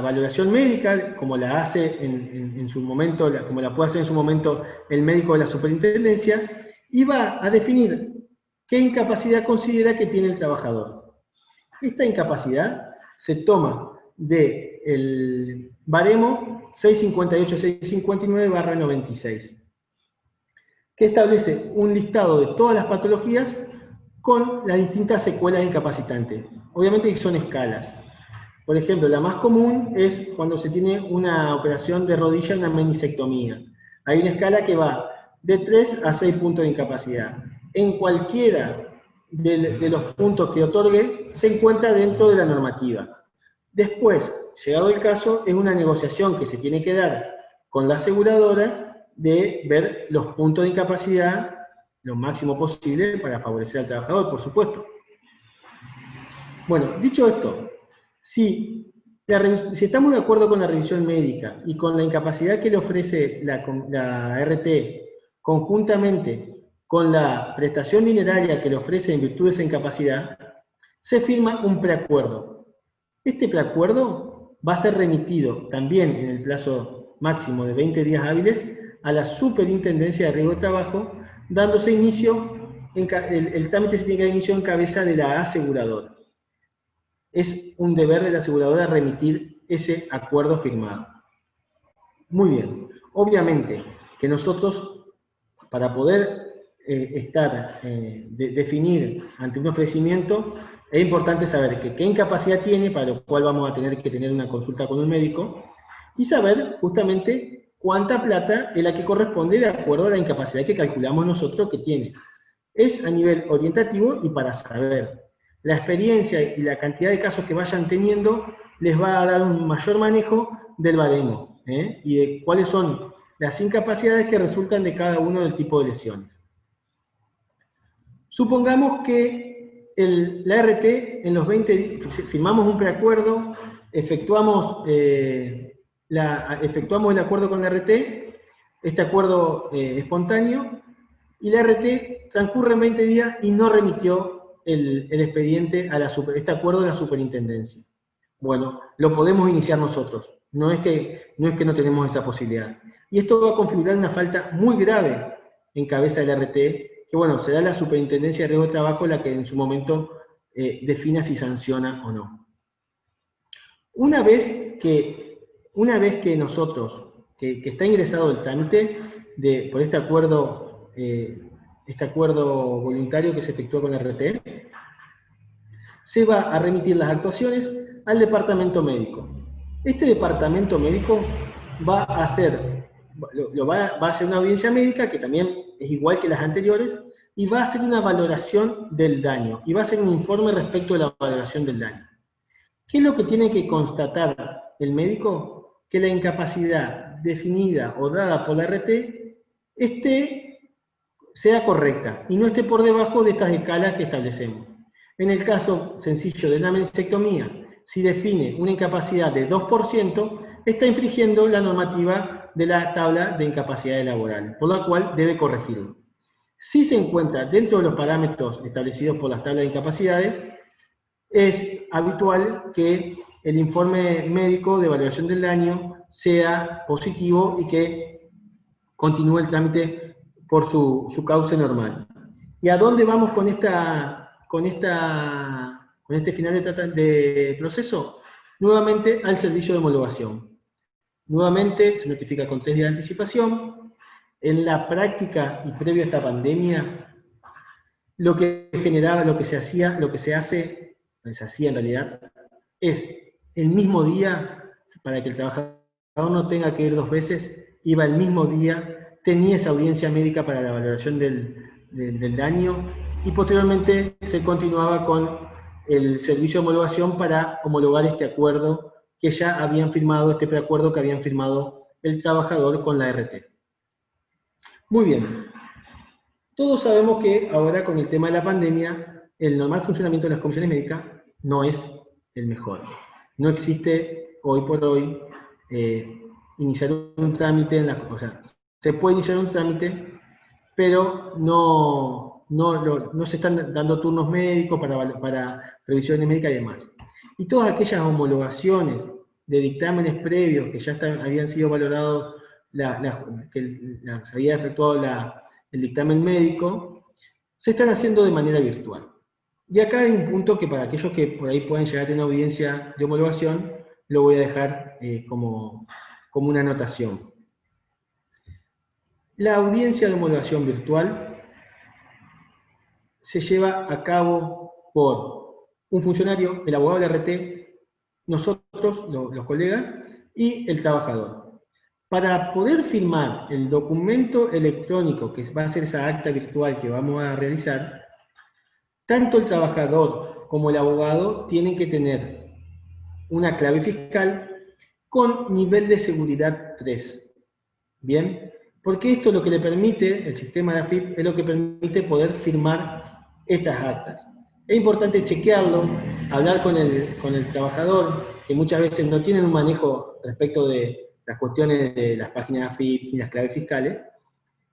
[SPEAKER 1] valoración médica, como la hace en su momento, como la puede hacer en su momento el médico de la superintendencia, y va a definir qué incapacidad considera que tiene el trabajador. Esta incapacidad se toma del baremo 658-659/96, que establece un listado de todas las patologías con las distintas secuelas incapacitantes. Obviamente son escalas. Por ejemplo, la más común es cuando se tiene una operación de rodilla, una menisectomía. Hay una escala que va de 3 a 6 puntos de incapacidad. En cualquiera de los puntos que otorgue, se encuentra dentro de la normativa. Después, llegado el caso, es una negociación que se tiene que dar con la aseguradora de ver los puntos de incapacidad lo máximo posible para favorecer al trabajador, por supuesto. Bueno, dicho esto, si estamos de acuerdo con la revisión médica y con la incapacidad que le ofrece la RT conjuntamente con la prestación dineraria que le ofrece en virtud de esa incapacidad, se firma un preacuerdo. Este preacuerdo va a ser remitido también en el plazo máximo de 20 días hábiles a la Superintendencia de Riesgo de Trabajo, dándose inicio, el trámite se tiene que dar inicio en cabeza de la aseguradora. Es un deber de la aseguradora remitir ese acuerdo firmado. Muy bien. Obviamente que nosotros, para poder definir ante un ofrecimiento, es importante saber qué incapacidad tiene, para lo cual vamos a tener que tener una consulta con un médico, y saber justamente cuánta plata es la que corresponde de acuerdo a la incapacidad que calculamos nosotros que tiene. Es a nivel orientativo y para saber. La experiencia y la cantidad de casos que vayan teniendo les va a dar un mayor manejo del baremo, y de cuáles son las incapacidades que resultan de cada uno del tipo de lesiones. Supongamos que la RT en los 20 días, firmamos un preacuerdo, efectuamos el acuerdo con la RT, este acuerdo espontáneo, y la RT transcurre en 20 días y no remitió el expediente a este acuerdo de la superintendencia. Bueno, lo podemos iniciar nosotros, no es que no tenemos esa posibilidad. Y esto va a configurar una falta muy grave en cabeza del RT, que bueno, será la Superintendencia de Riesgo de Trabajo la que en su momento defina si sanciona o no. Una vez que nosotros, que está ingresado el trámite por este acuerdo voluntario que se efectúa con la RT, se va a remitir las actuaciones al departamento médico. Este departamento médico va a hacer una audiencia médica, que también es igual que las anteriores, y va a hacer una valoración del daño, y va a hacer un informe respecto de la valoración del daño. ¿Qué es lo que tiene que constatar el médico? Que la incapacidad definida o dada por la RT sea correcta, y no esté por debajo de estas escalas que establecemos. En el caso sencillo de una menisectomía, si define una incapacidad de 2%, está infringiendo la normativa de la tabla de incapacidades laborales, por la cual debe corregirlo. Si se encuentra dentro de los parámetros establecidos por las tablas de incapacidades, es habitual que el informe médico de evaluación del daño sea positivo y que continúe el trámite por su cauce normal. ¿Y a dónde vamos con este final de proceso? Nuevamente al servicio de homologación. Nuevamente se notifica con 3 días de anticipación. En la práctica y previo a esta pandemia, lo que se hacía en realidad, es el mismo día, para que el trabajador no tenga que ir 2 veces, iba el mismo día, tenía esa audiencia médica para la valoración del daño, y posteriormente se continuaba con el servicio de homologación para homologar este acuerdo que ya habían firmado, este preacuerdo que habían firmado el trabajador con la RT. Muy bien. Todos sabemos que ahora con el tema de la pandemia, el normal funcionamiento de las comisiones médicas no es el mejor. No existe hoy por hoy iniciar un trámite, se puede iniciar un trámite, pero no se están dando turnos médicos para revisiones médicas y demás. Y todas aquellas homologaciones de dictámenes previos que ya habían sido valorados, que se había efectuado el dictamen médico, se están haciendo de manera virtual. Y acá hay un punto que para aquellos que por ahí pueden llegar a tener una audiencia de homologación, lo voy a dejar como una anotación. La audiencia de homologación virtual se lleva a cabo por un funcionario, el abogado del RT, nosotros, los colegas, y el trabajador. Para poder firmar el documento electrónico, que va a ser esa acta virtual que vamos a realizar, tanto el trabajador como el abogado tienen que tener una clave fiscal con nivel de seguridad 3. ¿Bien? Porque esto es lo que le permite, el sistema de AFIP, es lo que permite poder firmar estas actas. Es importante chequearlo, hablar con el trabajador, que muchas veces no tienen un manejo respecto de las cuestiones de las páginas AFIP y las claves fiscales,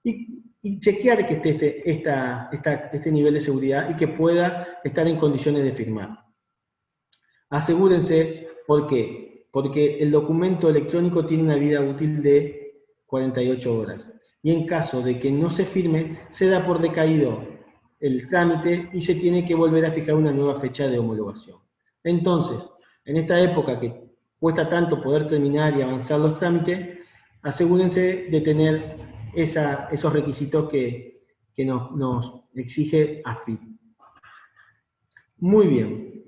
[SPEAKER 1] y chequear que esté este nivel de seguridad y que pueda estar en condiciones de firmar. Asegúrense, ¿por qué? Porque el documento electrónico tiene una vida útil de 48 horas. Y en caso de que no se firme, se da por decaído el trámite y se tiene que volver a fijar una nueva fecha de homologación. Entonces, en esta época que cuesta tanto poder terminar y avanzar los trámites, asegúrense de tener esos requisitos que nos exige AFIP. Muy bien.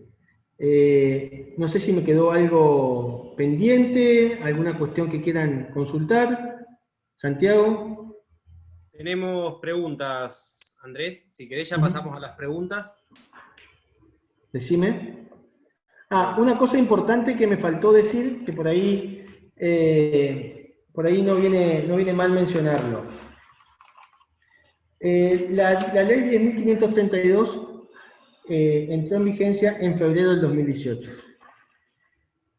[SPEAKER 1] No sé si me quedó algo pendiente, alguna cuestión que quieran consultar. Santiago.
[SPEAKER 3] Tenemos preguntas, Andrés. Si querés ya pasamos a las preguntas.
[SPEAKER 1] Decime. Una cosa importante que me faltó decir, que por ahí no viene mal mencionarlo. La ley 10.532 entró en vigencia en febrero del 2018.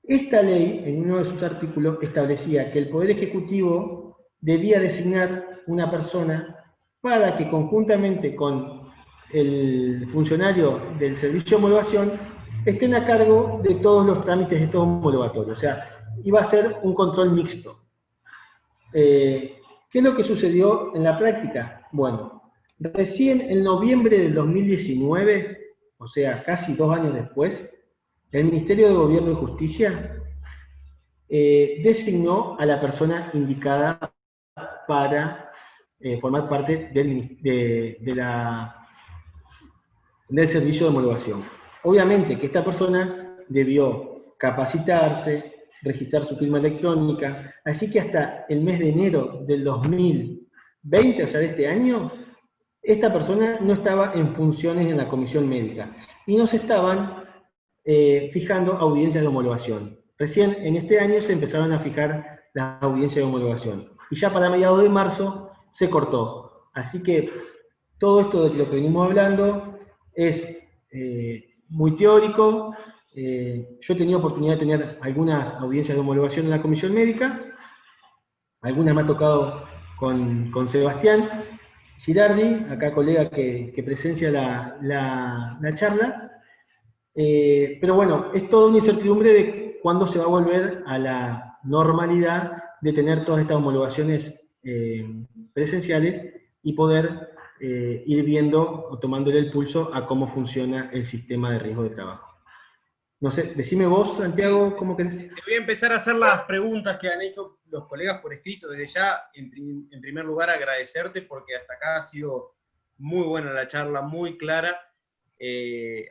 [SPEAKER 1] Esta ley, en uno de sus artículos, establecía que el Poder Ejecutivo debía designar una persona para que conjuntamente con el funcionario del servicio de homologación estén a cargo de todos los trámites de estos homologatorios. O sea, iba a ser un control mixto. ¿Qué es lo que sucedió en la práctica? Bueno, recién en noviembre del 2019, o sea, casi 2 años después, el Ministerio de Gobierno y Justicia designó a la persona indicada para formar parte del servicio de homologación. Obviamente que esta persona debió capacitarse, registrar su firma electrónica, así que hasta el mes de enero del 2020, o sea, de este año, esta persona no estaba en funciones en la comisión médica y no se estaban fijando audiencias de homologación. Recién en este año se empezaron a fijar las audiencias de homologación y ya para mediados de marzo se cortó. Así que todo esto de lo que venimos hablando es muy teórico. Yo he tenido oportunidad de tener algunas audiencias de homologación en la comisión médica, algunas me ha tocado con Sebastián Girardi, acá colega que presencia la charla, pero bueno, es toda una incertidumbre de cuándo se va a volver a la normalidad de tener todas estas homologaciones presenciales y poder ir viendo o tomándole el pulso a cómo funciona el sistema de riesgo de trabajo. No sé, decime vos, Santiago, ¿cómo querés?
[SPEAKER 3] Te voy a empezar a hacer las preguntas que han hecho los colegas por escrito. Desde ya, en primer lugar, agradecerte porque hasta acá ha sido muy buena la charla, muy clara,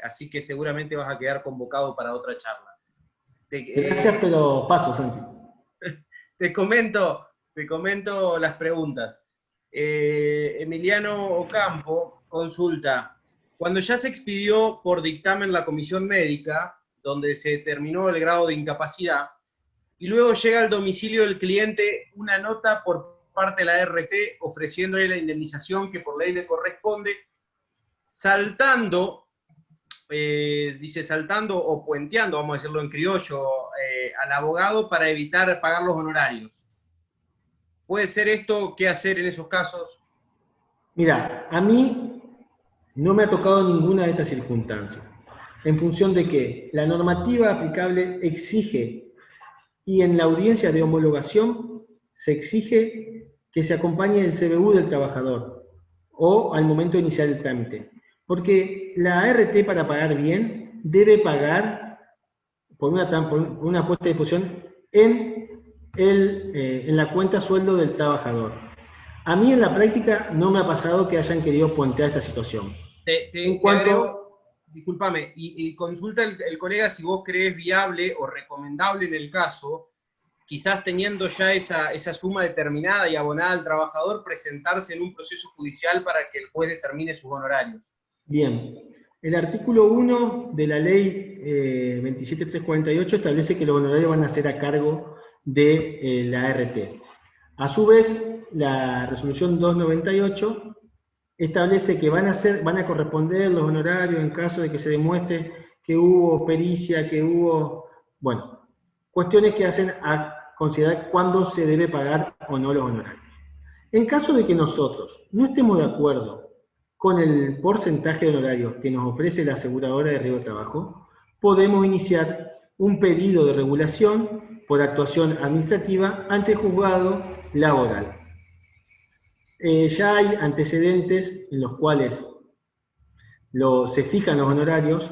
[SPEAKER 3] así que seguramente vas a quedar convocado para otra charla.
[SPEAKER 1] Gracias, pero paso, Santi.
[SPEAKER 3] Te comento las preguntas. Emiliano Ocampo consulta, cuando ya se expidió por dictamen la comisión médica, donde se determinó el grado de incapacidad, y luego llega al domicilio del cliente una nota por parte de la RT ofreciéndole la indemnización que por ley le corresponde, saltando o puenteando, vamos a decirlo en criollo, al abogado para evitar pagar los honorarios. ¿Puede ser esto? ¿Qué hacer en esos casos?
[SPEAKER 1] Mira, a mí no me ha tocado ninguna de estas circunstancias, en función de que la normativa aplicable exige, y en la audiencia de homologación se exige que se acompañe el CBU del trabajador, o al momento de iniciar el trámite. Porque la ART, para pagar bien, debe pagar por una puesta de disposición en la cuenta sueldo del trabajador. A mí en la práctica no me ha pasado que hayan querido puentear esta situación.
[SPEAKER 3] Te agrego, discúlpame, y consulta el colega si vos crees viable o recomendable en el caso, quizás teniendo ya esa suma determinada y abonada al trabajador, presentarse en un proceso judicial para que el juez determine sus honorarios.
[SPEAKER 1] Bien. El artículo 1 de la ley 27348 establece que los honorarios van a ser a cargo de la ART. A su vez, la resolución 298 establece que van a corresponder los honorarios en caso de que se demuestre que hubo pericia, que hubo, bueno, cuestiones que hacen a considerar cuándo se debe pagar o no los honorarios. En caso de que nosotros no estemos de acuerdo con el porcentaje de honorarios que nos ofrece la aseguradora de riesgo de trabajo, podemos iniciar un pedido de regulación por actuación administrativa ante el juzgado laboral. Ya hay antecedentes en los cuales se fijan los honorarios,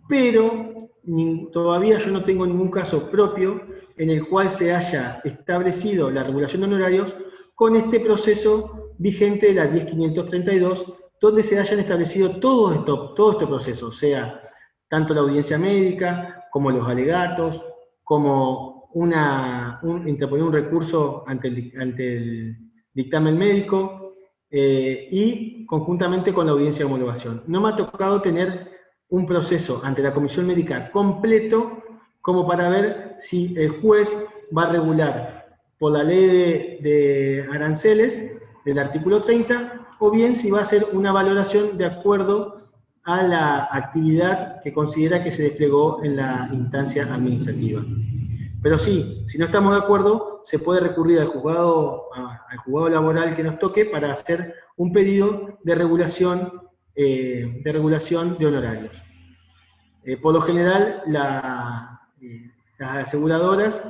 [SPEAKER 1] pero todavía yo no tengo ningún caso propio en el cual se haya establecido la regulación de honorarios con este proceso vigente de la 10.532, donde se hayan establecido todo este proceso, o sea, tanto la audiencia médica, como los alegatos, como interponer un recurso ante el dictamen médico, y conjuntamente con la audiencia de homologación. No me ha tocado tener un proceso ante la comisión médica completo como para ver si el juez va a regular por la ley de aranceles del artículo 30, o bien si va a hacer una valoración de acuerdo a la actividad que considera que se desplegó en la instancia administrativa. Pero sí, si no estamos de acuerdo, se puede recurrir al juzgado laboral que nos toque para hacer un pedido de regulación de honorarios. Por lo general, las aseguradoras,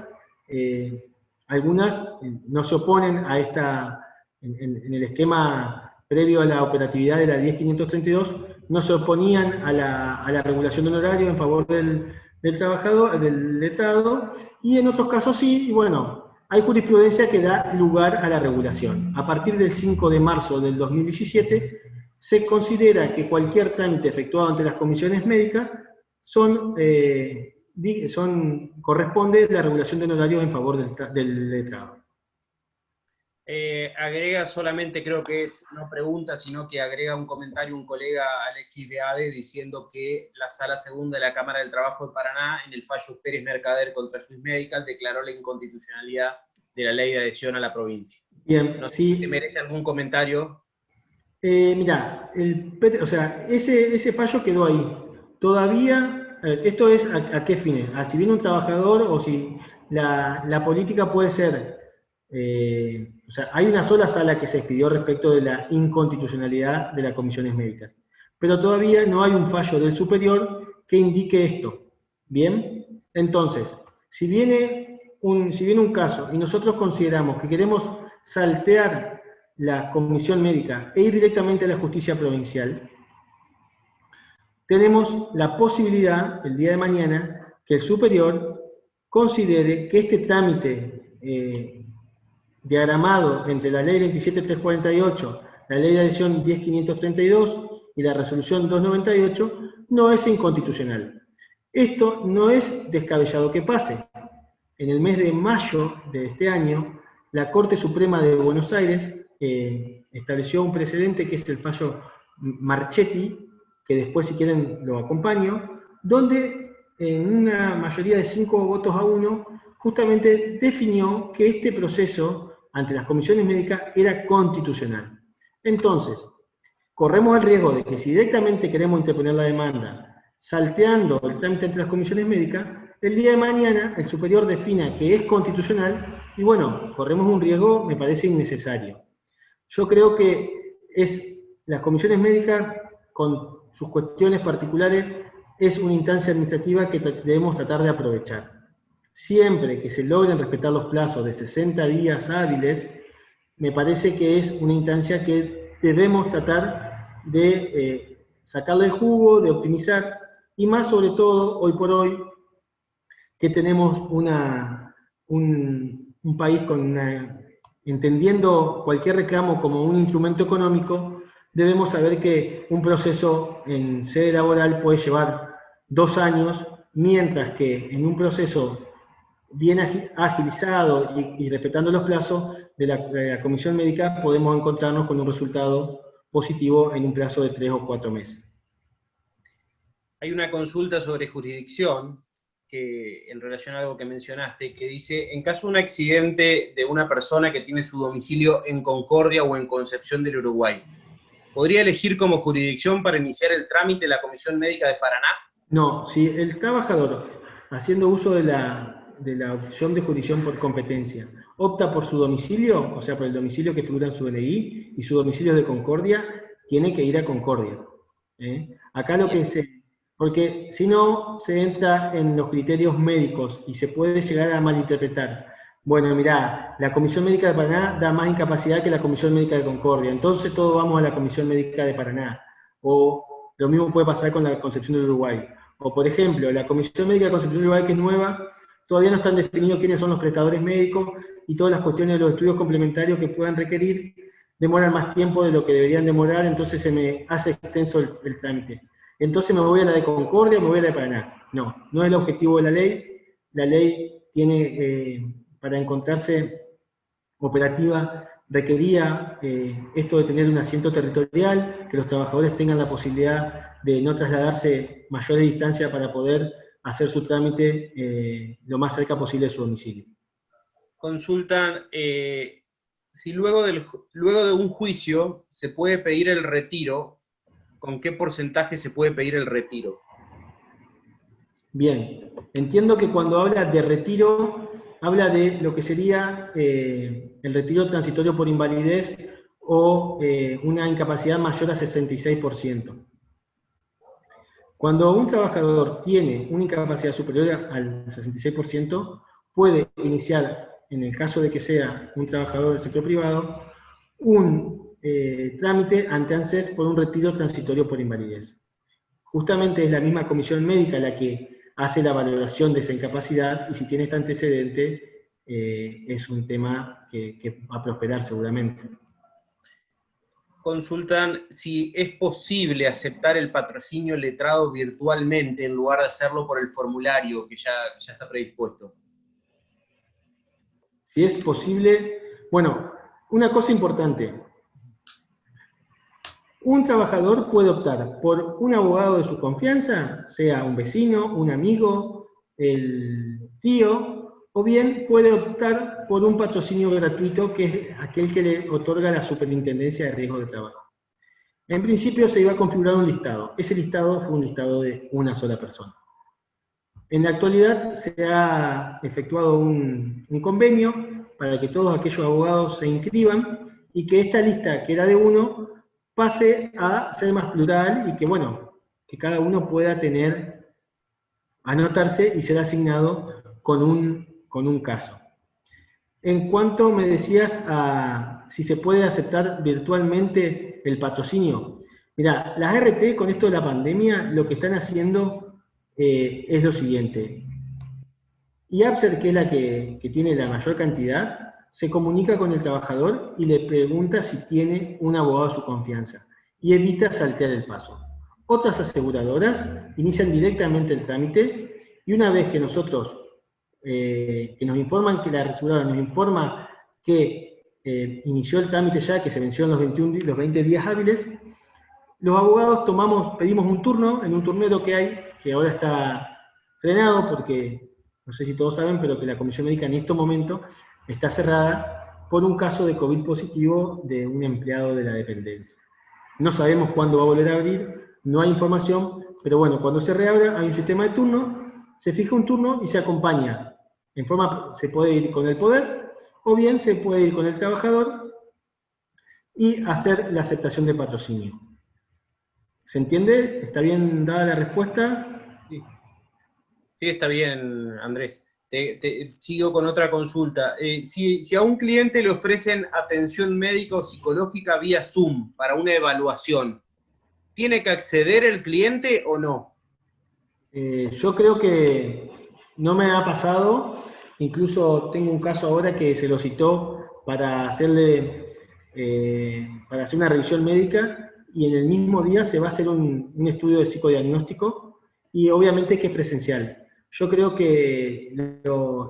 [SPEAKER 1] algunas no se oponen a en el esquema previo a la operatividad de la 10.532, no se oponían a la regulación de honorarios en favor del trabajador, del letrado, y en otros casos sí, y bueno, hay jurisprudencia que da lugar a la regulación. A partir del 5 de marzo del 2017, se considera que cualquier trámite efectuado ante las comisiones médicas corresponde la regulación de honorarios en favor del letrado.
[SPEAKER 3] Agrega solamente, creo que no pregunta, sino que agrega un comentario un colega, Alexis Beade, diciendo que la Sala Segunda de la Cámara del Trabajo de Paraná, en el fallo Pérez Mercader contra Swiss Medical, declaró la inconstitucionalidad de la ley de adhesión a la provincia.
[SPEAKER 1] Bien,
[SPEAKER 3] no sé
[SPEAKER 1] sí.
[SPEAKER 3] si te merece algún comentario.
[SPEAKER 1] Mirá, ese fallo quedó ahí. Todavía, esto es a qué fines, a si viene un trabajador o si la política puede ser, o sea, hay una sola sala que se expidió respecto de la inconstitucionalidad de las comisiones médicas, pero todavía no hay un fallo del superior que indique esto. Bien, entonces, si viene un caso y nosotros consideramos que queremos saltear la comisión médica e ir directamente a la justicia provincial, tenemos la posibilidad, el día de mañana, que el superior considere que este trámite diagramado entre la ley 27348, la ley de adhesión 10532 y la resolución 298 no es inconstitucional. Esto no es descabellado que pase. En el mes de mayo de este año, la Corte Suprema de Buenos Aires estableció un precedente que es el fallo Marchetti, que después si quieren lo acompaño, donde en una mayoría de 5-1 justamente definió que este proceso ante las comisiones médicas era constitucional. Entonces, corremos el riesgo de que si directamente queremos interponer la demanda, salteando el trámite entre las comisiones médicas, el día de mañana el superior defina que es constitucional y bueno, corremos un riesgo, me parece innecesario. Yo creo que las comisiones médicas, con sus cuestiones particulares, es una instancia administrativa que debemos tratar de aprovechar. Siempre que se logren respetar los plazos de 60 días hábiles, me parece que es una instancia que debemos tratar de sacarle el jugo, de optimizar, y más sobre todo, hoy por hoy, que tenemos un país entendiendo cualquier reclamo como un instrumento económico, debemos saber que un proceso en sede laboral puede llevar 2 años, mientras que en un proceso bien agilizado y respetando los plazos de la comisión médica podemos encontrarnos con un resultado positivo en un plazo de 3 o 4 meses.
[SPEAKER 3] Hay una consulta sobre jurisdicción, que en relación a algo que mencionaste, que dice, en caso de un accidente de una persona que tiene su domicilio en Concordia o en Concepción del Uruguay, ¿podría elegir como jurisdicción para iniciar el trámite la Comisión Médica de Paraná?
[SPEAKER 1] No, si el trabajador, haciendo uso de la opción de jurisdicción por competencia, opta por su domicilio, o sea, por el domicilio que figura en su DNI, y su domicilio es de Concordia, tiene que ir a Concordia. Acá lo que porque si no, se entra en los criterios médicos y se puede llegar a malinterpretar. Bueno, mirá, la Comisión Médica de Paraná da más incapacidad que la Comisión Médica de Concordia, entonces todos vamos a la Comisión Médica de Paraná. O lo mismo puede pasar con la Concepción del Uruguay. O, por ejemplo, la Comisión Médica de Concepción del Uruguay, que es nueva, todavía no están definidos quiénes son los prestadores médicos y todas las cuestiones de los estudios complementarios que puedan requerir demoran más tiempo de lo que deberían demorar, entonces se me hace extenso el trámite. Entonces me voy a la de Concordia, me voy a la de Paraná. No, no es el objetivo de la ley. La ley tiene, para encontrarse operativa, requería esto de tener un asiento territorial, que los trabajadores tengan la posibilidad de no trasladarse mayor distancia para poder hacer su trámite lo más cerca posible de su domicilio.
[SPEAKER 3] Consultan si luego de un juicio se puede pedir el retiro, ¿con qué porcentaje se puede pedir el retiro?
[SPEAKER 1] Bien, entiendo que cuando habla de retiro, habla de lo que sería el retiro transitorio por invalidez o una incapacidad mayor a 66%. Cuando un trabajador tiene una incapacidad superior al 66%, puede iniciar, en el caso de que sea un trabajador del sector privado, un trámite ante ANSES por un retiro transitorio por invalidez. Justamente es la misma comisión médica la que hace la valoración de esa incapacidad, y si tiene este antecedente, es un tema que va a prosperar seguramente.
[SPEAKER 3] Consultan si es posible aceptar el patrocinio letrado virtualmente en lugar de hacerlo por el formulario que ya está predispuesto.
[SPEAKER 1] Si es posible, bueno, una cosa importante. Un trabajador puede optar por un abogado de su confianza, sea un vecino, un amigo, el tío, o bien puede optar por un patrocinio gratuito, que es aquel que le otorga la Superintendencia de Riesgo de Trabajo. En principio se iba a configurar un listado. Ese listado fue un listado de una sola persona. En la actualidad se ha efectuado un convenio para que todos aquellos abogados se inscriban y que esta lista, que era de uno, pase a ser más plural y que, bueno, que cada uno pueda anotarse y ser asignado con un caso. En cuanto me decías a si se puede aceptar virtualmente el patrocinio, mirá, las RT con esto de la pandemia lo que están haciendo es lo siguiente. IAPSER, que es la que tiene la mayor cantidad, se comunica con el trabajador y le pregunta si tiene un abogado de su confianza y evita saltear el paso. Otras aseguradoras inician directamente el trámite y una vez que nosotros, que nos informan, que la aseguradora nos informa que inició el trámite ya, que se vencieron los 20 días hábiles, los abogados pedimos un turno en un turnero que hay, que ahora está frenado porque, no sé si todos saben, pero que la comisión médica en este momento está cerrada por un caso de COVID positivo de un empleado de la dependencia. No sabemos cuándo va a volver a abrir, no hay información, pero bueno, cuando se reabra hay un sistema de turno, se fija un turno y se acompaña. Se puede ir con el poder, o bien se puede ir con el trabajador y hacer la aceptación de patrocinio. ¿Se entiende? ¿Está bien dada la respuesta?
[SPEAKER 3] Sí, está bien, Andrés. Sigo con otra consulta. Si a un cliente le ofrecen atención médico o psicológica vía Zoom para una evaluación, ¿tiene que acceder el cliente o no?
[SPEAKER 1] Yo creo que no me ha pasado, incluso tengo un caso ahora que se lo citó para hacer una revisión médica y en el mismo día se va a hacer un estudio de psicodiagnóstico y obviamente que es presencial. Yo creo que,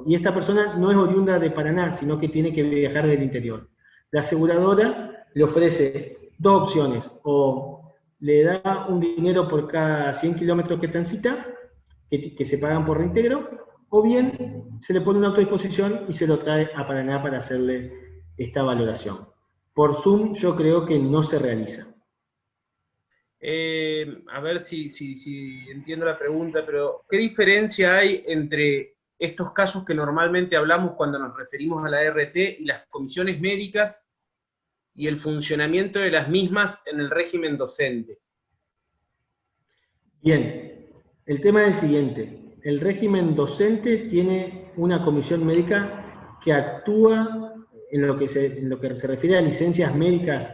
[SPEAKER 1] y esta persona no es oriunda de Paraná, sino que tiene que viajar del interior. La aseguradora le ofrece dos opciones, o le da un dinero por cada 100 kilómetros que transita, que se pagan por reintegro, o bien se le pone una autodisposición y se lo trae a Paraná para hacerle esta valoración. Por Zoom yo creo que no se realiza.
[SPEAKER 3] A ver si entiendo la pregunta, pero ¿qué diferencia hay entre estos casos que normalmente hablamos cuando nos referimos a la ART y las comisiones médicas y el funcionamiento de las mismas en el régimen docente?
[SPEAKER 1] Bien, el tema es el siguiente. El régimen docente tiene una comisión médica que actúa en lo que se refiere a licencias médicas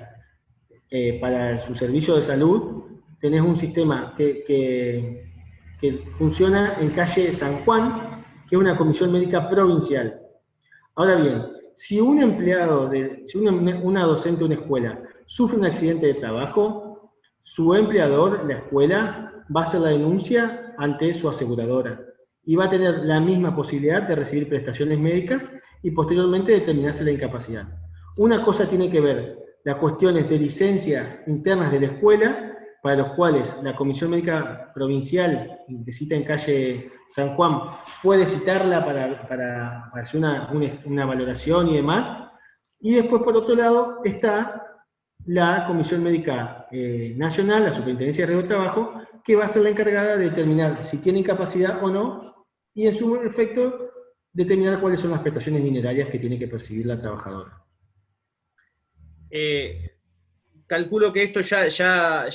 [SPEAKER 1] para su servicio de salud. Tenés un sistema que funciona en calle San Juan, que es una comisión médica provincial. Ahora bien, si un empleado, una docente de una escuela sufre un accidente de trabajo, su empleador, la escuela, va a hacer la denuncia ante su aseguradora y va a tener la misma posibilidad de recibir prestaciones médicas y posteriormente determinarse la incapacidad. Una cosa tiene que ver las cuestiones de licencia internas de la escuela, para los cuales la Comisión Médica Provincial, que cita en calle San Juan, puede citarla para hacer una valoración y demás. Y después, por otro lado, está la Comisión Médica Nacional, la Superintendencia de Riesgo de Trabajo, que va a ser la encargada de determinar si tiene incapacidad o no, y en su efecto, determinar cuáles son las prestaciones minerarias que tiene que percibir la trabajadora.
[SPEAKER 3] Calculo que esto ya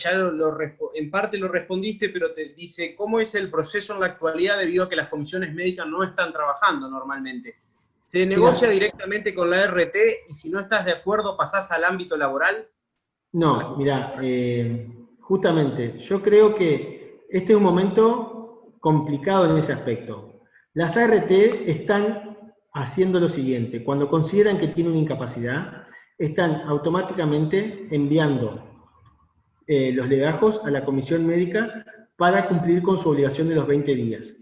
[SPEAKER 3] en parte lo respondiste, pero te dice, ¿cómo es el proceso en la actualidad debido a que las comisiones médicas no están trabajando normalmente? ¿Se negocia directamente con la RT y si no estás de acuerdo pasás al ámbito laboral?
[SPEAKER 1] No, mira, justamente, yo creo que este es un momento complicado en ese aspecto. Las ART están haciendo lo siguiente, cuando consideran que tiene una incapacidad, están automáticamente enviando los legajos a la comisión médica para cumplir con su obligación de los 20 días.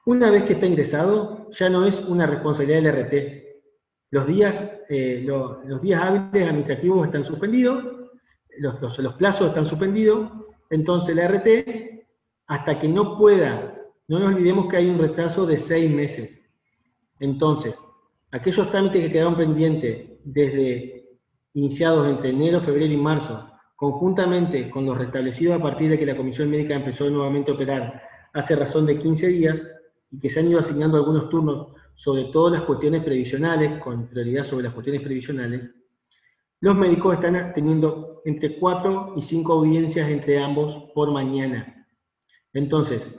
[SPEAKER 1] Una vez que está ingresado, ya no es una responsabilidad del RT. Los días hábiles administrativos están suspendidos, los plazos están suspendidos, entonces la RT, hasta que no pueda, no nos olvidemos que hay un retraso de 6 meses. Entonces, aquellos trámites que quedaron pendientes desde iniciados entre enero, febrero y marzo, conjuntamente con los restablecidos a partir de que la Comisión Médica empezó nuevamente a operar hace razón de 15 días, y que se han ido asignando algunos turnos sobre todas las cuestiones previsionales, con prioridad sobre las cuestiones previsionales, los médicos están teniendo entre 4 y 5 audiencias entre ambos por mañana. Entonces,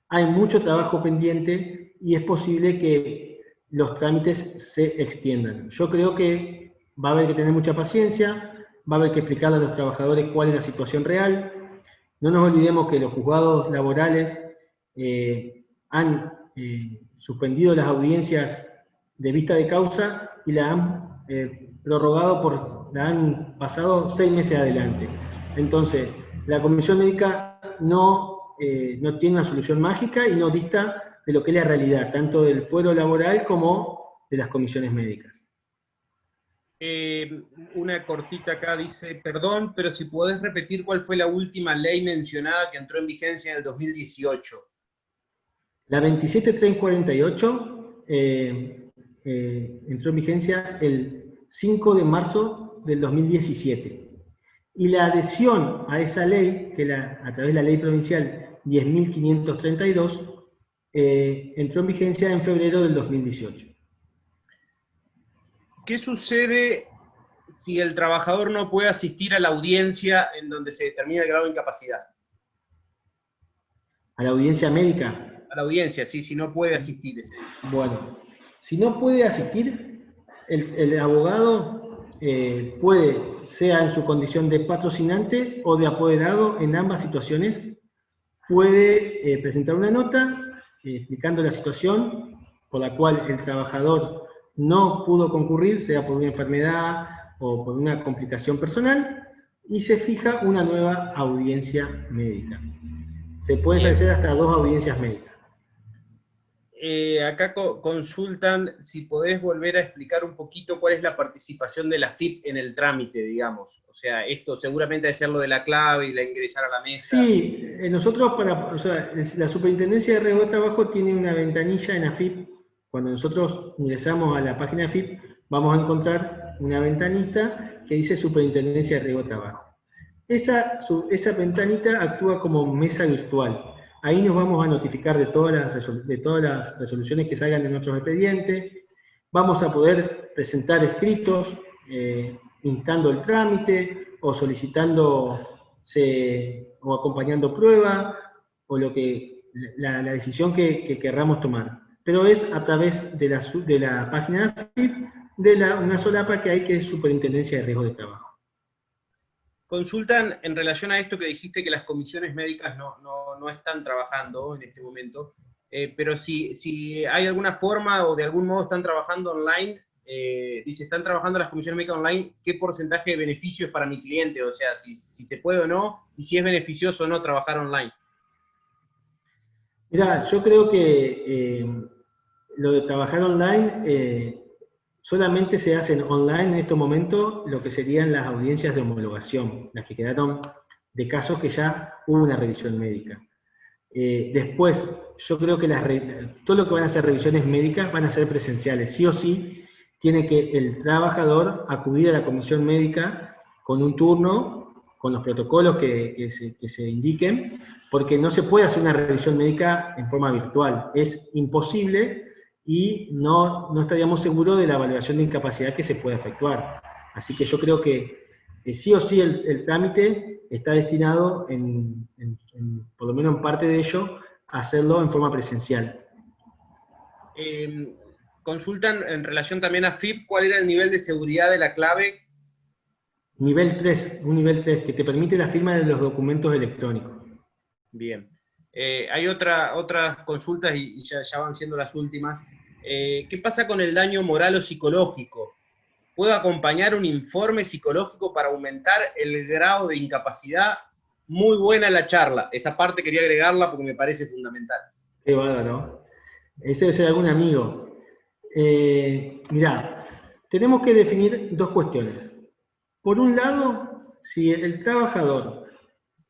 [SPEAKER 1] hay mucho trabajo pendiente y es posible que los trámites se extiendan. Yo creo que va a haber que tener mucha paciencia, va a haber que explicarle a los trabajadores cuál es la situación real. No nos olvidemos que los juzgados laborales han suspendido las audiencias de vista de causa y la han la han pasado 6 meses adelante. Entonces, la Comisión Médica no tiene una solución mágica y no dista de lo que es la realidad, tanto del fuero laboral como de las comisiones médicas.
[SPEAKER 3] Una cortita acá dice, perdón, pero si podés repetir cuál fue la última ley mencionada que entró en vigencia en el 2018.
[SPEAKER 1] La 27348 entró en vigencia el 5 de marzo del 2017. Y la adhesión a esa ley, a través de la ley provincial 10.532, entró en vigencia en febrero del 2018.
[SPEAKER 3] ¿Qué sucede si el trabajador no puede asistir a la audiencia en donde se determina el grado de incapacidad?
[SPEAKER 1] ¿A la audiencia médica?
[SPEAKER 3] A la audiencia, sí, si no puede asistir ese.
[SPEAKER 1] Bueno, si no puede asistir, el abogado puede, sea en su condición de patrocinante o de apoderado, en ambas situaciones, puede presentar una nota explicando la situación por la cual el trabajador no pudo concurrir, sea por una enfermedad o por una complicación personal, y se fija una nueva audiencia médica. Se pueden establecer hasta 2 audiencias médicas.
[SPEAKER 3] Acá consultan si podés volver a explicar un poquito cuál es la participación de la AFIP en el trámite, digamos. O sea, esto seguramente debe ser lo de la clave y la ingresar a la mesa.
[SPEAKER 1] Sí, nosotros la Superintendencia de Riesgo de Trabajo tiene una ventanilla en AFIP. Cuando nosotros ingresamos a la página de AFIP, vamos a encontrar una ventanita que dice Superintendencia de Riesgo de Trabajo. Esa ventanita actúa como mesa virtual. Ahí nos vamos a notificar de todas las resoluciones que salgan de nuestros expedientes. Vamos a poder presentar escritos instando el trámite o solicitando o acompañando prueba o la decisión que querramos tomar. Pero es a través de la página de AFIP de una solapa que hay, que es Superintendencia de Riesgo de Trabajo.
[SPEAKER 3] Consultan en relación a esto que dijiste, que las comisiones médicas no están trabajando en este momento, pero si hay alguna forma o de algún modo están trabajando online, dice, están trabajando las comisiones médicas online, ¿qué porcentaje de beneficio es para mi cliente? O sea, si se puede o no, y si es beneficioso o no trabajar online.
[SPEAKER 1] Mirá, yo creo que lo de trabajar online solamente se hacen online en estos momentos lo que serían las audiencias de homologación, las que quedaron de casos que ya hubo una revisión médica. Después, yo creo que todo lo que van a ser revisiones médicas van a ser presenciales. Sí o sí, tiene que el trabajador acudir a la comisión médica con un turno, con los protocolos que se indiquen, porque no se puede hacer una revisión médica en forma virtual. Es imposible y no estaríamos seguros de la evaluación de incapacidad que se puede efectuar. Así que yo creo que sí o sí el trámite está destinado, por lo menos en parte de ello, a hacerlo en forma presencial.
[SPEAKER 3] Consultan en relación también a FIP, ¿cuál era el nivel de seguridad de la clave?
[SPEAKER 1] Nivel 3, un nivel 3, que te permite la firma de los documentos electrónicos.
[SPEAKER 3] Bien. Hay otras consultas y ya van siendo las últimas. ¿Qué pasa con el daño moral o psicológico? ¿Puedo acompañar un informe psicológico para aumentar el grado de incapacidad? Muy buena la charla. Esa parte quería agregarla porque me parece fundamental.
[SPEAKER 1] Qué bárbaro. Ese debe ser algún amigo. Mirá, tenemos que definir 2 cuestiones. Por un lado, si el trabajador,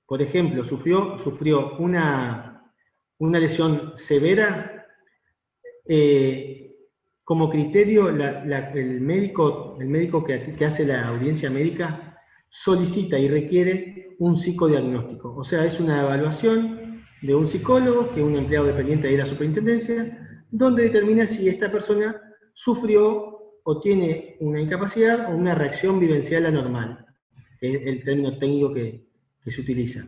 [SPEAKER 1] por ejemplo, sufrió una lesión severa, como criterio, el médico que hace la audiencia médica solicita y requiere un psicodiagnóstico. O sea, es una evaluación de un psicólogo, que es un empleado dependiente de la superintendencia, donde determina si esta persona sufrió o tiene una incapacidad o una reacción vivencial anormal, que es el término técnico que se utiliza.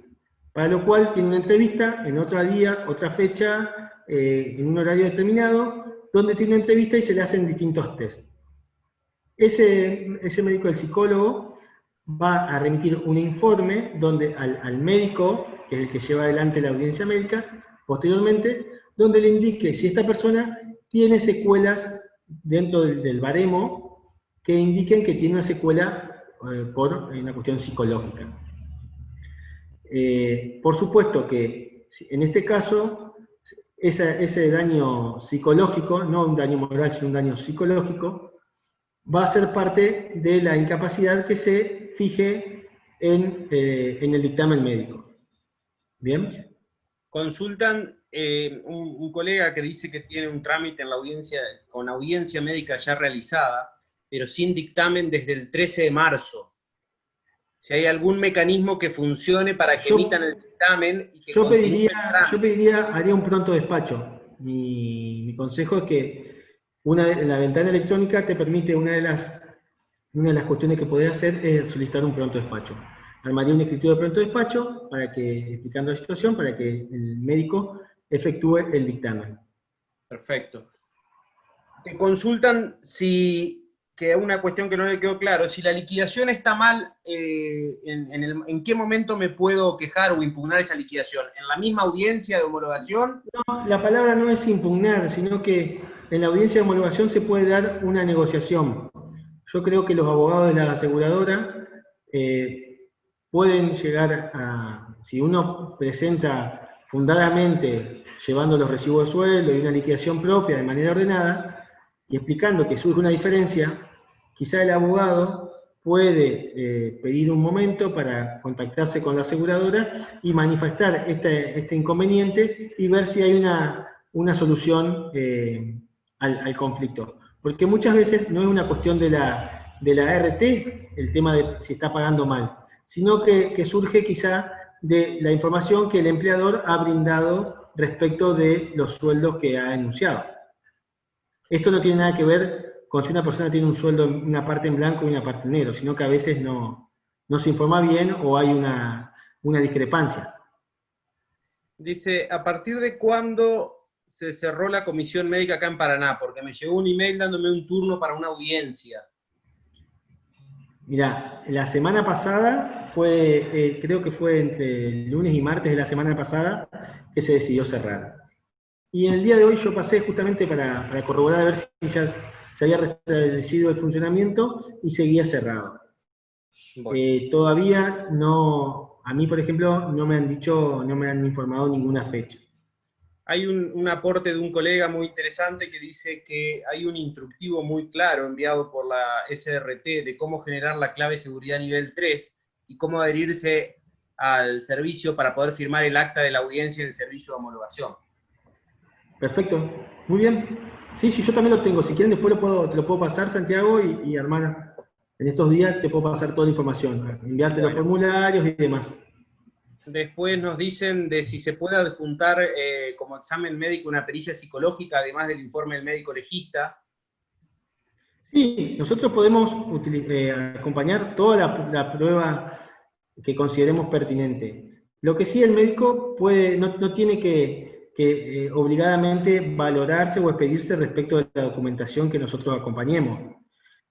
[SPEAKER 1] Para lo cual tiene una entrevista en otro día, otra fecha, en un horario determinado, donde tiene una entrevista y se le hacen distintos test. Ese médico, el psicólogo, va a remitir un informe donde al médico, que es el que lleva adelante la audiencia médica, posteriormente, donde le indique si esta persona tiene secuelas dentro del baremo que indiquen que tiene una secuela por una cuestión psicológica. Por supuesto que en este caso, ese daño psicológico, no un daño moral, sino un daño psicológico, va a ser parte de la incapacidad que se fije en el dictamen médico. ¿Bien?
[SPEAKER 3] Consultan un colega que dice que tiene un trámite en la audiencia, con audiencia médica ya realizada, pero sin dictamen desde el 13 de marzo. Si hay algún mecanismo que funcione para que emitan el dictamen y que
[SPEAKER 1] yo pediría, haría un pronto despacho. Mi consejo es que la ventana electrónica te permite, una de las cuestiones que podés hacer es solicitar un pronto despacho. Armaría un escritorio de pronto despacho explicando la situación para que el médico efectúe el dictamen.
[SPEAKER 3] Perfecto. Te consultan si que una cuestión que no le quedó claro, si la liquidación está mal, ¿en qué momento me puedo quejar o impugnar esa liquidación? ¿En la misma audiencia de homologación?
[SPEAKER 1] No, la palabra no es impugnar, sino que en la audiencia de homologación se puede dar una negociación. Yo creo que los abogados de la aseguradora pueden llegar a, si uno presenta fundadamente, llevando los recibos de sueldo y una liquidación propia de manera ordenada, y explicando que surge una diferencia, quizá el abogado puede pedir un momento para contactarse con la aseguradora y manifestar este inconveniente y ver si hay una solución al conflicto. Porque muchas veces no es una cuestión de la RT, el tema de si está pagando mal, sino que surge quizá de la información que el empleador ha brindado respecto de los sueldos que ha enunciado. Esto no tiene nada que ver con si una persona tiene un sueldo, una parte en blanco y una parte en negro, sino que a veces no se informa bien o hay una discrepancia.
[SPEAKER 3] Dice, ¿a partir de cuándo se cerró la comisión médica acá en Paraná? Porque me llegó un email dándome un turno para una audiencia.
[SPEAKER 1] Mirá, la semana pasada fue, creo que fue entre lunes y martes de la semana pasada, que se decidió cerrar. Y en el día de hoy yo pasé justamente para corroborar a ver si ya se había restablecido el funcionamiento y seguía cerrado. Bueno. Todavía no, a mí por ejemplo, no me han dicho, no me han informado ninguna fecha.
[SPEAKER 3] Hay un aporte de un colega muy interesante que dice que hay un instructivo muy claro enviado por la SRT de cómo generar la clave seguridad nivel 3 y cómo adherirse al servicio para poder firmar el acta de la audiencia del servicio de homologación.
[SPEAKER 1] Perfecto, muy bien. Sí, yo también lo tengo. Si quieren después te lo puedo pasar, Santiago, y armar. En estos días te puedo pasar toda la información, enviarte los formularios y demás.
[SPEAKER 3] Después nos dicen de si se puede adjuntar como examen médico una pericia psicológica, además del informe del médico legista.
[SPEAKER 1] Sí, nosotros podemos acompañar toda la prueba que consideremos pertinente. Lo que sí el médico no tiene que obligadamente valorarse o expedirse respecto de la documentación que nosotros acompañemos.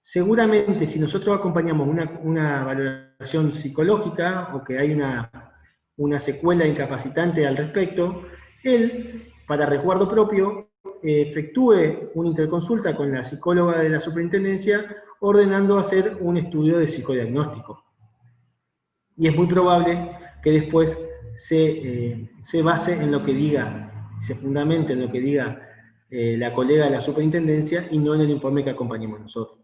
[SPEAKER 1] Seguramente si nosotros acompañamos una valoración psicológica o que hay una secuela incapacitante al respecto, él, para resguardo propio, efectúe una interconsulta con la psicóloga de la superintendencia ordenando hacer un estudio de psicodiagnóstico. Y es muy probable que después se base en lo que diga, se fundamente en lo que diga la colega de la superintendencia y no en el informe que acompañemos nosotros.